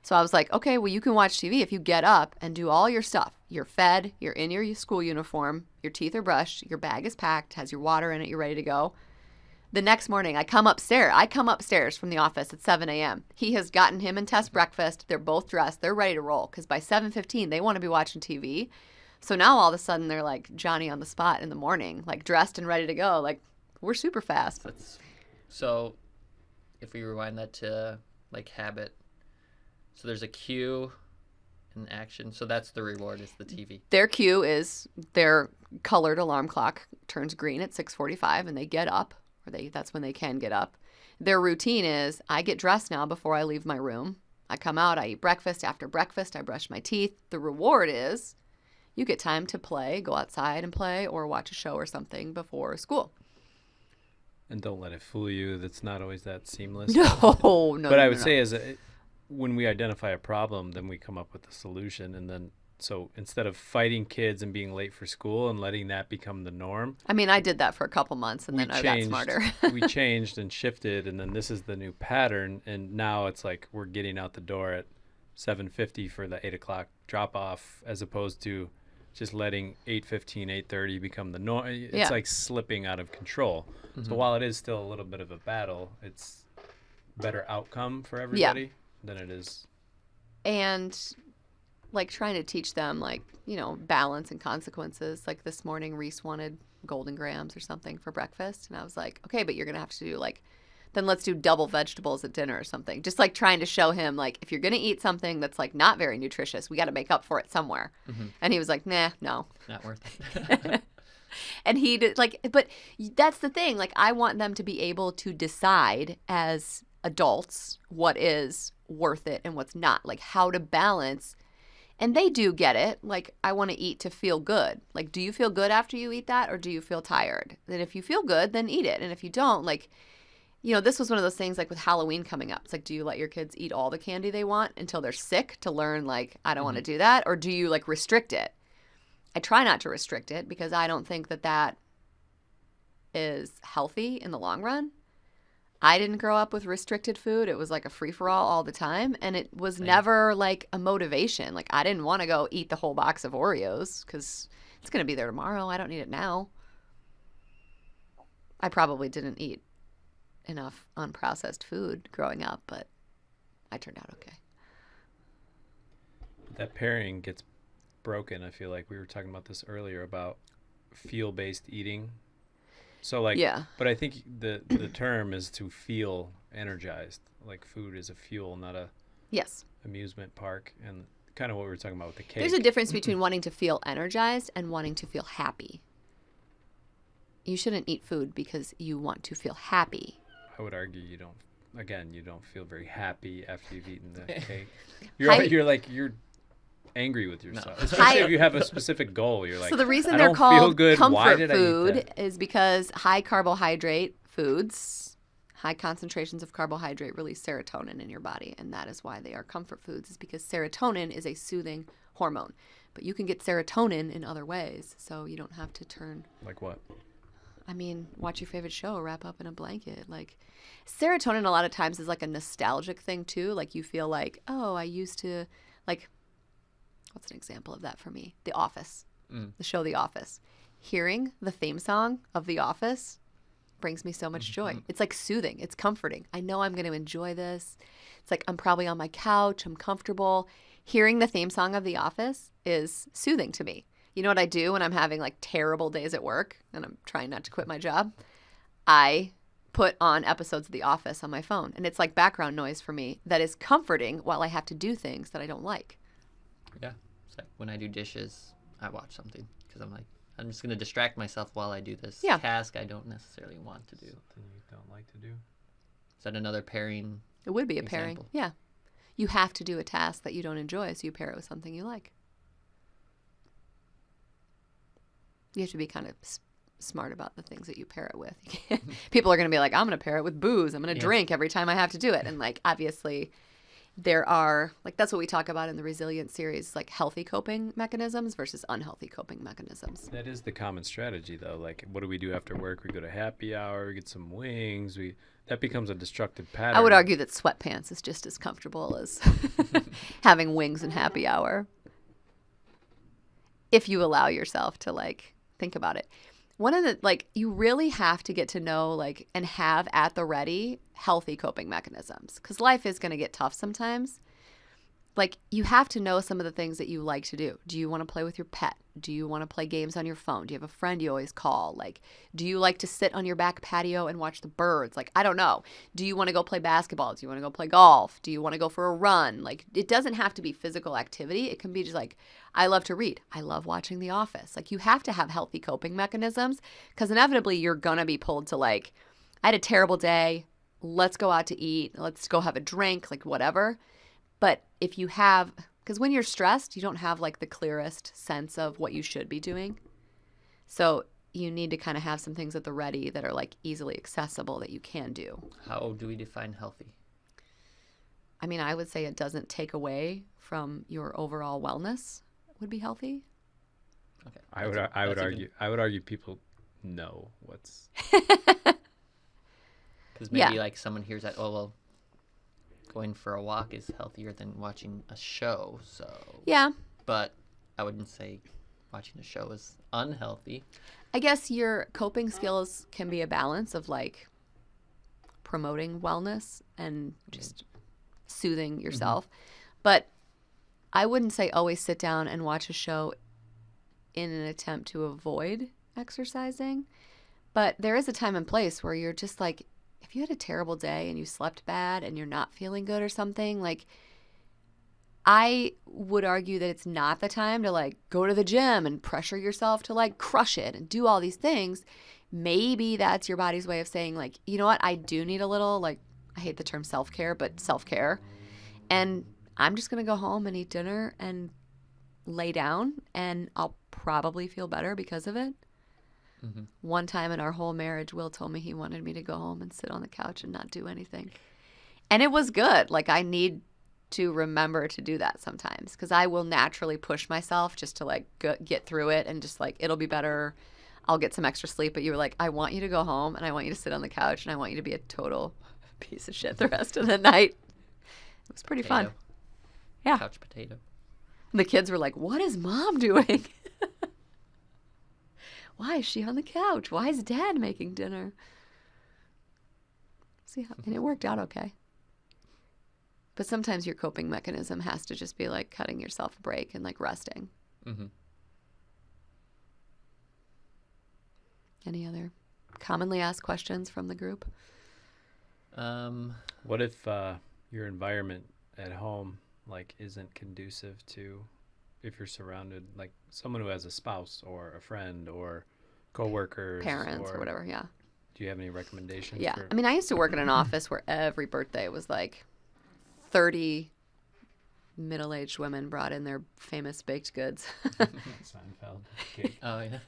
So I was like, okay, well, you can watch TV if you get up and do all your stuff. You're fed, you're in your school uniform, your teeth are brushed, your bag is packed, has your water in it, you're ready to go. The next morning, I come upstairs from the office at 7 a.m. He has gotten him and Tess breakfast. They're both dressed. They're ready to roll because by 7:15, they want to be watching TV. So now all of a sudden, they're like Johnny on the spot in the morning, like dressed and ready to go. Like, we're super fast. So if we rewind that to like habit, so there's a cue and action. So that's the reward is the TV. Their cue is their colored alarm clock turns green at 6:45 and they get up. That's when they can get up. Their routine is I get dressed now before I leave my room. I come out, I eat breakfast. After breakfast, I brush my teeth. The reward is you get time to play, go outside and play, or watch a show or something before school. And don't let it fool you. That's not always that seamless. No. But I would say when we identify a problem, then we come up with a solution. And then So instead of fighting kids and being late for school and letting that become the norm, I mean, I did that for a couple months, and we then I got changed. smarter. We changed and shifted, and then this is the new pattern. And now it's like we're getting out the door at 7:50 for the 8 o'clock drop off, as opposed to just letting 8:15, 8:30 become the norm. It's Yeah. like slipping out of control. So while it is still a little bit of a battle, it's better outcome for everybody than it is. And like trying to teach them like, balance and consequences. Like this morning, Reese wanted Golden Grams or something for breakfast. And I was like, okay, but you're going to have to do like, then let's do double vegetables at dinner or something. Just like trying to show him like, if you're going to eat something that's like not very nutritious, we got to make up for it somewhere. And he was like, nah, no. Not worth it. And he did like, but that's the thing. Like I want them to be able to decide as adults what is worth it and what's not, like how to balance. And they do get it. Like, I want to eat to feel good. Like, do you feel good after you eat that, or do you feel tired? Then if you feel good, then eat it. And if you don't, like, this was one of those things like with Halloween coming up. It's like, do you let your kids eat all the candy they want until they're sick to learn, like, I don't want to do that? Or do you, like, restrict it? I try not to restrict it because I don't think that that is healthy in the long run. I didn't grow up with restricted food. It was like a free-for-all all the time. And it was never like a motivation. Like I didn't want to go eat the whole box of Oreos because it's going to be there tomorrow. I don't need it now. I probably didn't eat enough unprocessed food growing up, but I turned out okay. That pairing gets broken. I feel like we were talking about this earlier about feel-based eating. So like, Yeah. But I think the term is to feel energized. Like food is a fuel, not a Yes. amusement park. And kind of what we were talking about with the cake. There's a difference between wanting to feel energized and wanting to feel happy. You shouldn't eat food because you want to feel happy. I would argue you don't feel very happy after you've eaten the cake. You're angry with yourself. Especially if you have a specific goal. You're like, so the reason I they're don't feel called good. Why comfort did I eat food that? is because high carbohydrate foods, high concentrations of carbohydrate release serotonin in your body, and that is why they are comfort foods, is because serotonin is a soothing hormone. But you can get serotonin in other ways, so you don't have to turn. Like what? I mean, watch your favorite show, wrap up in a blanket. Like serotonin a lot of times is like a nostalgic thing too. Like you feel like, oh, I used to, like, what's an example of that for me? The Office, the show The Office. Hearing the theme song of The Office brings me so much joy. It's like soothing. It's comforting. I know I'm going to enjoy this. It's like I'm probably on my couch. I'm comfortable. Hearing the theme song of The Office is soothing to me. You know what I do when I'm having like terrible days at work and I'm trying not to quit my job? I put on episodes of The Office on my phone, and it's like background noise for me that is comforting while I have to do things that I don't like. Yeah. It's like when I do dishes, I watch something because I'm like, I'm just going to distract myself while I do this task I don't necessarily want to do. Something you don't like to do? Is that another pairing? It would be a pairing. example? Yeah. You have to do a task that you don't enjoy, so you pair it with something you like. You have to be kind of smart about the things that you pair it with. People are going to be like, I'm going to pair it with booze. I'm going to drink every time I have to do it. And like, obviously, there are, like, that's what we talk about in the Resilience series, like healthy coping mechanisms versus unhealthy coping mechanisms. That is the common strategy, though. Like, what do we do after work? We go to happy hour, we get some wings. That becomes a destructive pattern. I would argue that sweatpants is just as comfortable as having wings and happy hour. If you allow yourself to, like, think about it. One of the, like, you really have to get to know, like, and have at the ready healthy coping mechanisms, because life is going to get tough sometimes. Like, you have to know some of the things that you like to do. Do you want to play with your pet? Do you want to play games on your phone? Do you have a friend you always call? Like, do you like to sit on your back patio and watch the birds? Like, I don't know. Do you want to go play basketball? Do you want to go play golf? Do you want to go for a run? Like, it doesn't have to be physical activity. It can be just like, I love to read. I love watching The Office. Like, you have to have healthy coping mechanisms, because inevitably you're going to be pulled to, like, I had a terrible day. Let's go out to eat. Let's go have a drink, like whatever. But if you have, because when you're stressed, you don't have like the clearest sense of what you should be doing. So you need to kind of have some things at the ready that are like easily accessible that you can do. How do we define healthy? I mean, I would say it doesn't take away from your overall wellness would be healthy. Okay. I would argue people know what's. Because maybe Yeah. like someone hears that, oh well, going for a walk is healthier than watching a show. So Yeah. but I wouldn't say watching a show is unhealthy. I guess your coping skills can be a balance of like promoting wellness and just soothing yourself. But I wouldn't say always sit down and watch a show in an attempt to avoid exercising. But there is a time and place where you're just like, if you had a terrible day and you slept bad and you're not feeling good or something, like I would argue that it's not the time to like go to the gym and pressure yourself to like crush it and do all these things. Maybe that's your body's way of saying like, you know what, I do need a little, like, I hate the term self-care, but self-care. And I'm just going to go home and eat dinner and lay down and I'll probably feel better because of it. Mm-hmm. One time in our whole marriage, Will told me he wanted me to go home and sit on the couch and not do anything. And it was good. Like, I need to remember to do that sometimes because I will naturally push myself just to like get through it and just like, it'll be better. I'll get some extra sleep. But you were like, I want you to go home and I want you to sit on the couch and I want you to be a total piece of shit the rest of the night. It was pretty fun. Yeah. Couch potato. The kids were like, what is mom doing? Why is she on the couch? Why is dad making dinner? See how, and it worked out okay. But sometimes your coping mechanism has to just be like cutting yourself a break and like resting. Mm-hmm. Any other commonly asked questions from the group? What if your environment at home like isn't conducive to, if you're surrounded like someone who has a spouse or a friend or coworkers, Parents or whatever, yeah. Do you have any recommendations? Yeah. For... I mean, I used to work in an office where every birthday was like 30 middle-aged women brought in their famous baked goods. Seinfeld cake. Oh yeah.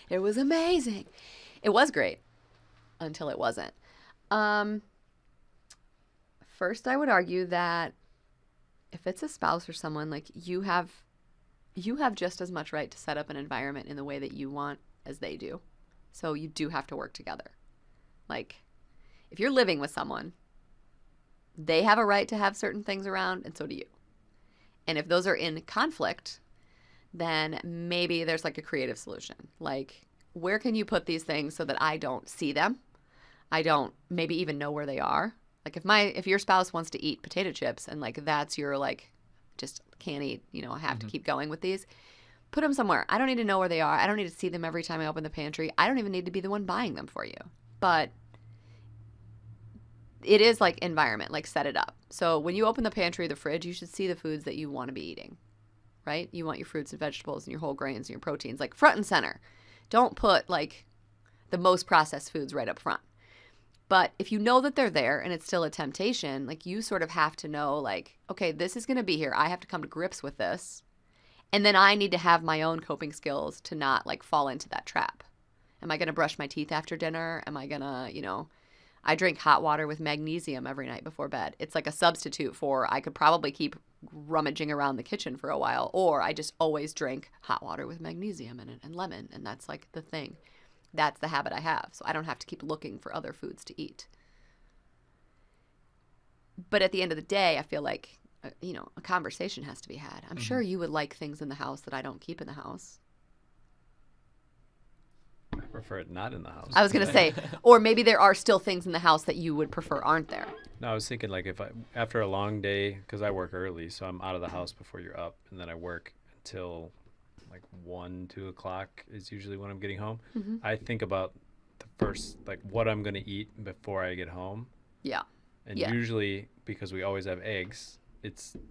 It was amazing. It was great until it wasn't. First, I would argue that if it's a spouse or someone, like you have just as much right to set up an environment in the way that you want as they do. So you do have to work together. Like if you're living with someone, they have a right to have certain things around and so do you. And if those are in conflict, then maybe there's like a creative solution. Like, where can you put these things so that I don't see them? I don't maybe even know where they are. Like if your spouse wants to eat potato chips and like that's your like just can't eat, I have to keep going with these. Put them somewhere. I don't need to know where they are. I don't need to see them every time I open the pantry. I don't even need to be the one buying them for you. But it is like environment, like set it up. So when you open the pantry or the fridge, you should see the foods that you want to be eating, right? You want your fruits and vegetables and your whole grains and your proteins, like front and center. Don't put like the most processed foods right up front. But if you know that they're there and it's still a temptation, like you sort of have to know like, okay, this is going to be here. I have to come to grips with this. And then I need to have my own coping skills to not like fall into that trap. Am I going to brush my teeth after dinner? Am I going to, I drink hot water with magnesium every night before bed. It's like a substitute for I could probably keep rummaging around the kitchen for a while, or I just always drink hot water with magnesium in it and lemon. And that's like the thing. That's the habit I have. So I don't have to keep looking for other foods to eat. But at the end of the day, I feel like, a conversation has to be had. I'm sure you would like things in the house that I don't keep in the house. I prefer it not in the house. I was going to say, or maybe there are still things in the house that you would prefer aren't there. No, I was thinking like after a long day, because I work early, so I'm out of the house before you're up, and then I work until like 1, 2 o'clock is usually when I'm getting home. Mm-hmm. I think about the first, like what I'm going to eat before I get home. Yeah. And Yeah. usually, because we always have eggs,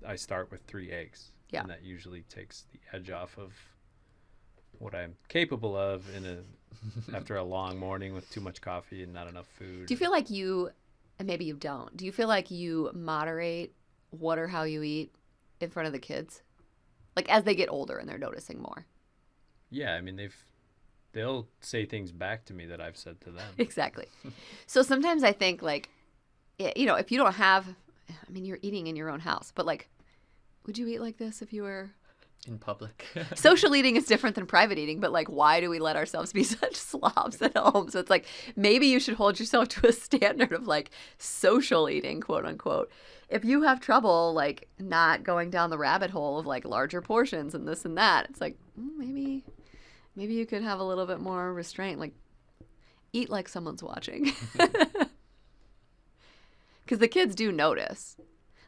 I start with 3 eggs. Yeah. And that usually takes the edge off of what I'm capable of after a long morning with too much coffee and not enough food. Do you feel like and maybe you don't, do you feel like you moderate what or how you eat in front of the kids? Like as they get older and they're noticing more. Yeah, I mean, they'll say things back to me that I've said to them. Exactly. So sometimes I think like, if you don't have, you're eating in your own house, but like, would you eat like this if you were in public. Social eating is different than private eating, but like, why do we let ourselves be such slobs at home? So it's like, maybe you should hold yourself to a standard of like social eating, quote unquote. If you have trouble like not going down the rabbit hole of like larger portions and this and that, it's like, maybe you could have a little bit more restraint, like eat like someone's watching. Because the kids do notice.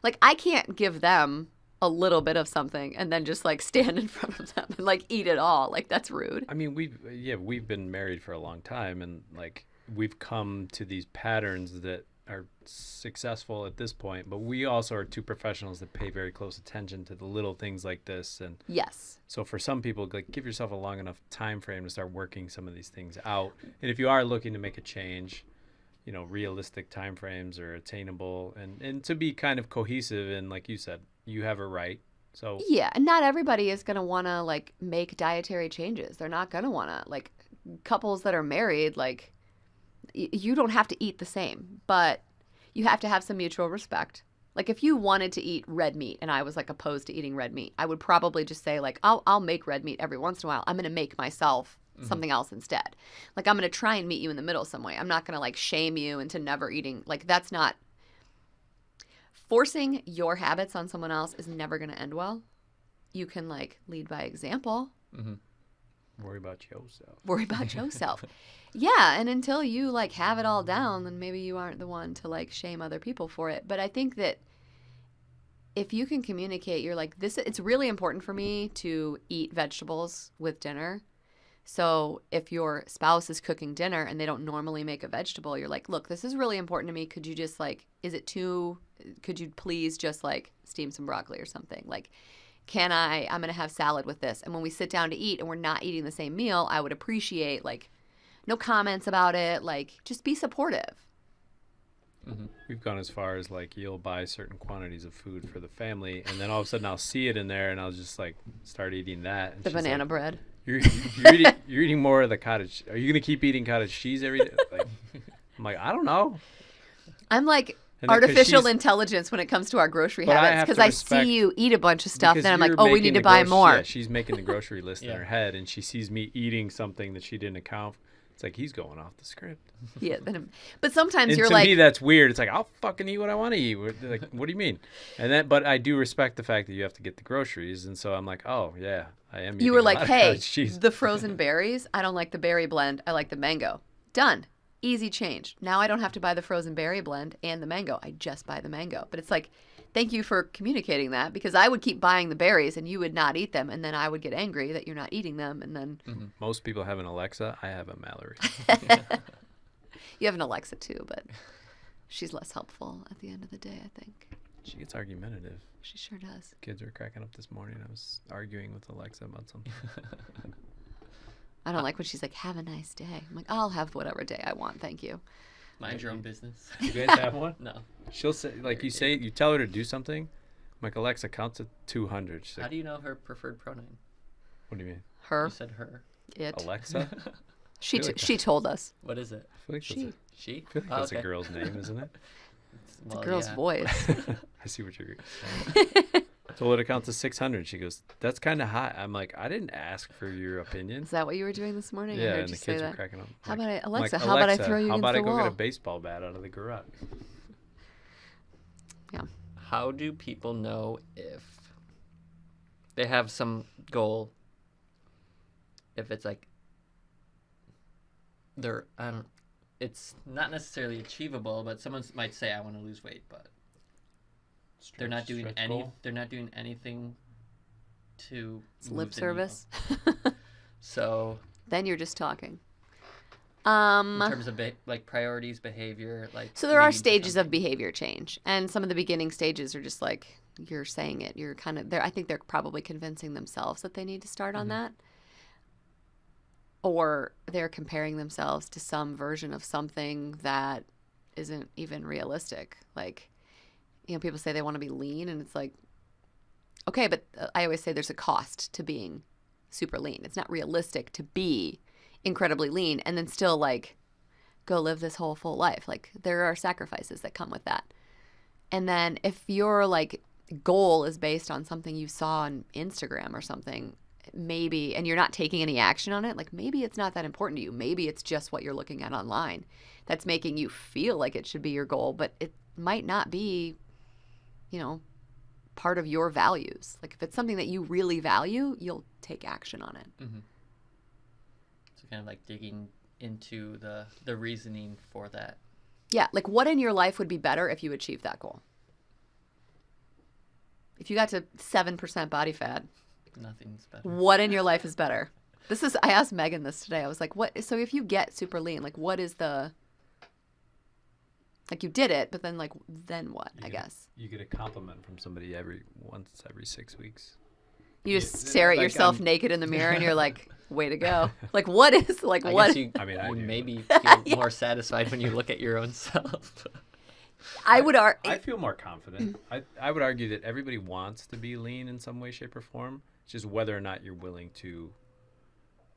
Like, I can't give them a little bit of something and then just like stand in front of them and like eat it all. Like, that's rude. I mean, we've been married for a long time, and like we've come to these patterns that are successful at this point, but we also are two professionals that pay very close attention to the little things like this. And Yes. so for some people, like, give yourself a long enough time frame to start working some of these things out. And if you are looking to make a change, you know, realistic time frames are attainable, and to be kind of cohesive. And like you said, you have a right. So Yeah, and not everybody is going to want to like make dietary changes. They're not going to want to, like, couples that are married, like, you don't have to eat the same, but you have to have some mutual respect. Like, if you wanted to eat red meat and I was like opposed to eating red meat, I would probably just say like, I'll make red meat every once in a while. I'm going to make myself something else instead. Like, I'm going to try and meet you in the middle some way. I'm not going to like shame you into never eating. Like, that's not, forcing your habits on someone else is never going to end well. You can like lead by example. worry about yourself. Worry about yourself. Yeah, and until you like have it all down, then maybe you aren't the one to like shame other people for it. But I think that if you can communicate, you're like, this, it's really important for me to eat vegetables with dinner. So if your spouse is cooking dinner and they don't normally make a vegetable, you're like, look, this is really important to me. Could you just like, could you please just like steam some broccoli or something? Like, I'm going to have salad with this. And when we sit down to eat and we're not eating the same meal, I would appreciate like no comments about it. Like, just be supportive. We've gone as far as like, you'll buy certain quantities of food for the family, and then all of a sudden I'll see it in there and I'll just like start eating that. And The she's banana like, bread. You're eating more of the cottage. Are you gonna keep eating cottage cheese every day? Like, I'm like, I don't know. I'm like And then 'cause artificial she's- intelligence when it comes to our grocery But I habits, have because to I respect- see you eat a bunch of stuff, Because then I'm like, you're oh, we making need to the buy more. Yeah, she's making the grocery list in Yeah. her head, and she sees me eating something that she didn't account for. It's like, he's going off the script. Yeah, but sometimes And you're to like, me, that's weird. It's like, I'll fucking eat what I want to eat. Like, what do you mean? And then, but I do respect the fact that you have to get the groceries, and so I'm like, oh yeah, I am. you were eating a like, lot of hey, cottage cheese. the frozen berries, I don't like the berry blend. I like the mango. Done. Easy change. Now I don't have to buy the frozen berry blend and the mango. I just buy the mango. But it's like, thank you for communicating that, because I would keep buying the berries and you would not eat them, and then I would get angry that you're not eating them, and then Most people have an Alexa. I have a Mallory. you have an Alexa too, but she's less helpful at the end of the day, I think. She gets argumentative. She sure does. Kids were cracking up this morning. I was arguing with Alexa about something. I don't like when she's like, have a nice day. I'm like, I'll have whatever day I want, thank you. Mind your own business. You guys have one? No. She'll say, like, you tell her to do something. I'm like, Alexa, count to 200. She's How like, do you know her preferred pronoun? what do you mean? Her, You said her. it. Alexa? She feel like she told us. What is it? I feel like She. She? that's, Oh, a girl's name, isn't it? It's a girl's voice. I see what you're saying. Told her to count to 600. She goes, that's kind of high. I'm like, I didn't ask for your opinion. Is that what you were doing this morning? I Yeah, heard and you the say kids were that. cracking up. How Like- about I, I'm Alexa? like, How about I "Alexa, throw you how against about the I go wall? get a baseball bat out of the garage? Yeah. How do people know if they have some goal? If it's like it's not necessarily achievable, but someone might say, I want to lose weight, but they're not doing Stretch goal? they're not doing anything to It's move lip the needle. service. So Then you're just talking. in terms of like priorities, behavior, like So there are leading to stages of something. behavior change, and some of the beginning stages are just like you're saying it. You're kind of there. I think they're probably convincing themselves that they need to start on that, or they're comparing themselves to some version of something that isn't even realistic. Like, you know, people say they want to be lean, and it's like, okay, but I always say there's a cost to being super lean. It's not realistic to be incredibly lean and then still like go live this whole full life. Like, there are sacrifices that come with that. And then if you're like goal is based on something you saw on Instagram or something, maybe, and you're not taking any action on it, like maybe it's not that important to you. Maybe it's just what you're looking at online that's making you feel like it should be your goal, but it might not be, part of your values. Like if it's something that you really value, you'll take action on it. Mm-hmm. So kind of like digging into the reasoning for that. Yeah, like what in your life would be better if you achieved that goal? If you got to 7% body fat, Nothing's better. what in your life is better? I asked Megan this today. I was like, so if you get super lean, like what is like you did it, but then then what, I guess? You get a compliment from somebody once every 6 weeks. You just stare at like, yourself naked in the mirror and you're like, way to go. Like what is, like I what? guess you, I mean, I you do. maybe feel more satisfied when you look at your own self. I feel more confident. I would argue that everybody wants to be lean in some way, shape, or form. It's just whether or not you're willing to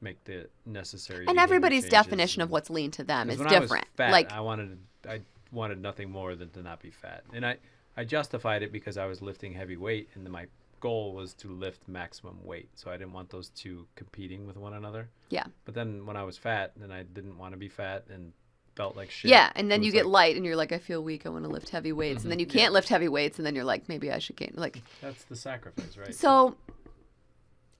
make the necessary. And behavior everybody's changes. definition of what's lean to them is When different. I was fat, like I wanted nothing more than to not be fat, and I justified it because I was lifting heavy weight, and my goal was to lift maximum weight. So I didn't want those two competing with one another. yeah. But then when I was fat, then I didn't want to be fat and felt like shit. Yeah, and then So you it's get like, light and you're like, I feel weak, I want to lift heavy weights. And then you can't lift heavy weights, and then you're like, maybe I should gain. Like, that's the sacrifice, right? so,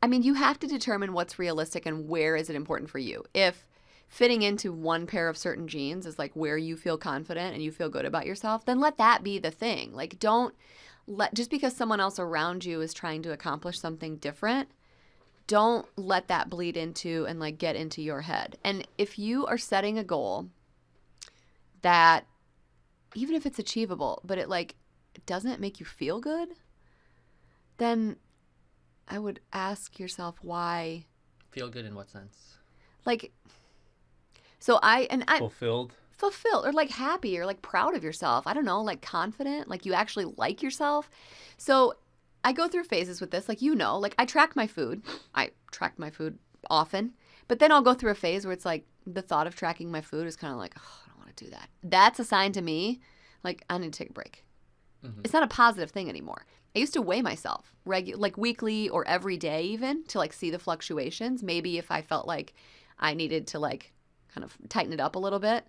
I mean, you have to determine what's realistic and where is it important for you. If fitting into one pair of certain jeans is like where you feel confident and you feel good about yourself, then let that be the thing. Like, just because someone else around you is trying to accomplish something different, don't let that bleed into and like get into your head. And if you are setting a goal that, even if it's achievable, but it doesn't make you feel good, then I would ask yourself why. Feel good in what sense? Like, so I fulfilled or like happy or like proud of yourself. I don't know, like confident, like you actually like yourself. So I go through phases with this, like, like I track my food. I track my food often, but then I'll go through a phase where it's like the thought of tracking my food is kind of like, oh, I don't want to do that. That's a sign to me, like I need to take a break. Mm-hmm. It's not a positive thing anymore. I used to weigh myself like weekly or every day even to like see the fluctuations. Maybe if I felt like I needed to like kind of tighten it up a little bit.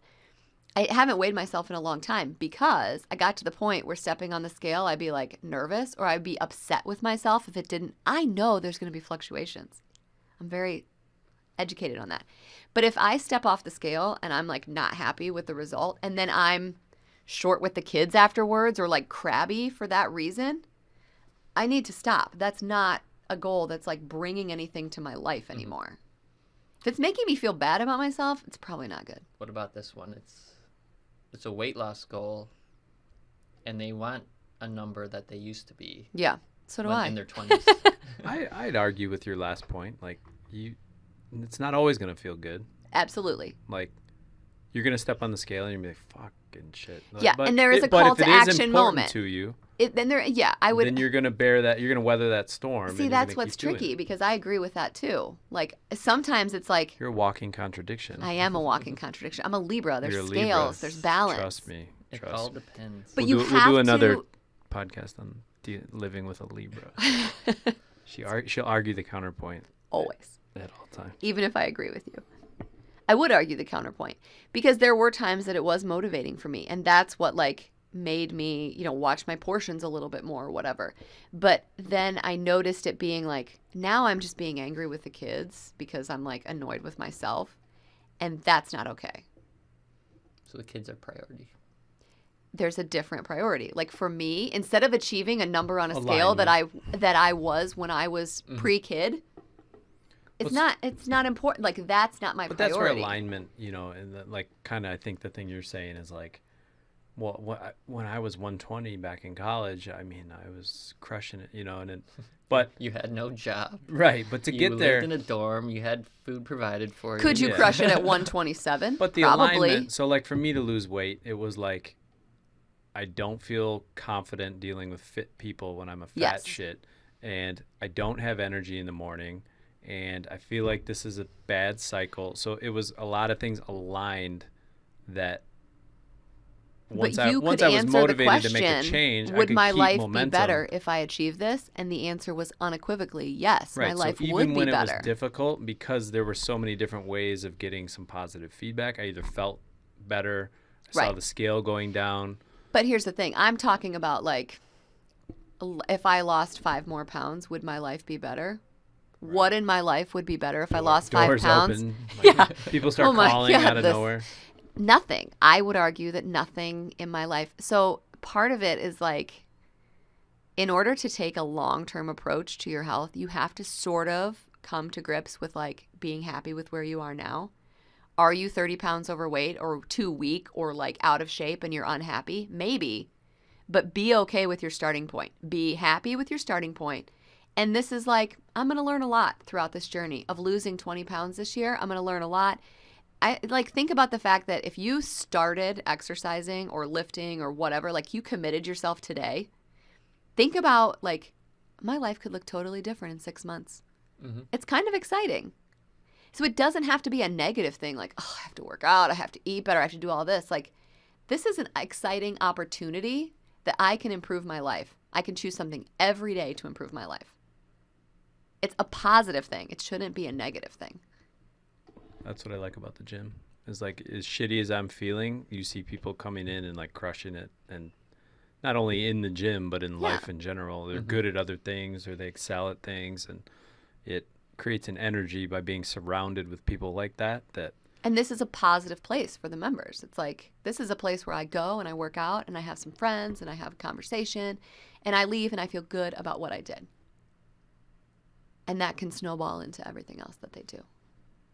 I haven't weighed myself in a long time because I got to the point where stepping on the scale, I'd be like nervous or I'd be upset with myself if it didn't. I know there's going to be fluctuations. I'm very educated on that. But if I step off the scale and I'm like not happy with the result and then I'm short with the kids afterwards or like crabby for that reason, I need to stop. That's not a goal that's like bringing anything to my life anymore. If it's making me feel bad about myself, it's probably not good. What about this one? It's a weight loss goal, and they want a number that they used to be. Yeah, so do I. In their 20s. I'd argue with your last point. Like it's not always gonna feel good. Absolutely. Like you're gonna step on the scale and you're gonna be like, fucking shit. Yeah, and there is a call to action moment. To you, I would. Then you're gonna bear that. You're gonna weather that storm. See, that's what's tricky because I agree with that too. Like sometimes it's like you're a walking contradiction. I am a walking contradiction. I'm a Libra. There's You're a scales. Libra. There's balance. Trust me. It all depends. But we'll you do, have we'll do another to... podcast on living with a Libra. She'll argue the counterpoint. Always. At all times. Even if I agree with you. I would argue the counterpoint because there were times that it was motivating for me. And that's what like made me, watch my portions a little bit more or whatever. But then I noticed it being like, now I'm just being angry with the kids because I'm like annoyed with myself. And that's not okay. So the kids are priority. There's a different priority. Like for me, instead of achieving a number on a scale that I was when I was pre-kid, it's not important. Like that's not my priority. But that's where alignment, and like kind of I think the thing you're saying is like, well, when I was 120 back in college, I mean, I was crushing it, but you had no job. Right, but to get there, you lived in a dorm, you had food provided for you. Could you crush it at 127? But the Probably. alignment, so like for me to lose weight, it was like I don't feel confident dealing with fit people when I'm a fat shit, and I don't have energy in the morning, and I feel like this is a bad cycle. So it was a lot of things aligned that once but you once could I was answer the motivated to make a question, change, I would could my keep life momentum. be better if I achieved this? And the answer was unequivocally yes, my Right. life So even would be when it better. was difficult, because there were so many different ways of getting some positive feedback, I either felt better, I saw Right. the scale going down. But here's the thing. I'm talking about like if I lost 5 more pounds, would my life be better? What in my life would be better if I lost 5 Doors pounds? open. Like, Yeah. People start Oh my calling God, out of this- nowhere. Nothing. I would argue that nothing in my life. So part of it is like, in order to take a long-term approach to your health, you have to sort of come to grips with like being happy with where you are now. Are you 30 pounds overweight or too weak or like out of shape and you're unhappy? Maybe. But be okay with your starting point. Be happy with your starting point. And this is like, I'm going to learn a lot throughout this journey of losing 20 pounds this year. I'm going to learn a lot. I like think about the fact that if you started exercising or lifting or whatever, like you committed yourself today, think about like my life could look totally different in 6 months. Mm-hmm. It's kind of exciting. So it doesn't have to be a negative thing like, oh, I have to work out, I have to eat better, I have to do all this. Like this is an exciting opportunity that I can improve my life. I can choose something every day to improve my life. It's a positive thing. It shouldn't be a negative thing. That's what I like about the gym. Is like as shitty as I'm feeling, you see people coming in and like crushing it, and not only in the gym but in life in general. They're good at other things, or they excel at things, and it creates an energy by being surrounded with people like that. And this is a positive place for the members. It's like, this is a place where I go and I work out and I have some friends and I have a conversation and I leave and I feel good about what I did. And that can snowball into everything else that they do.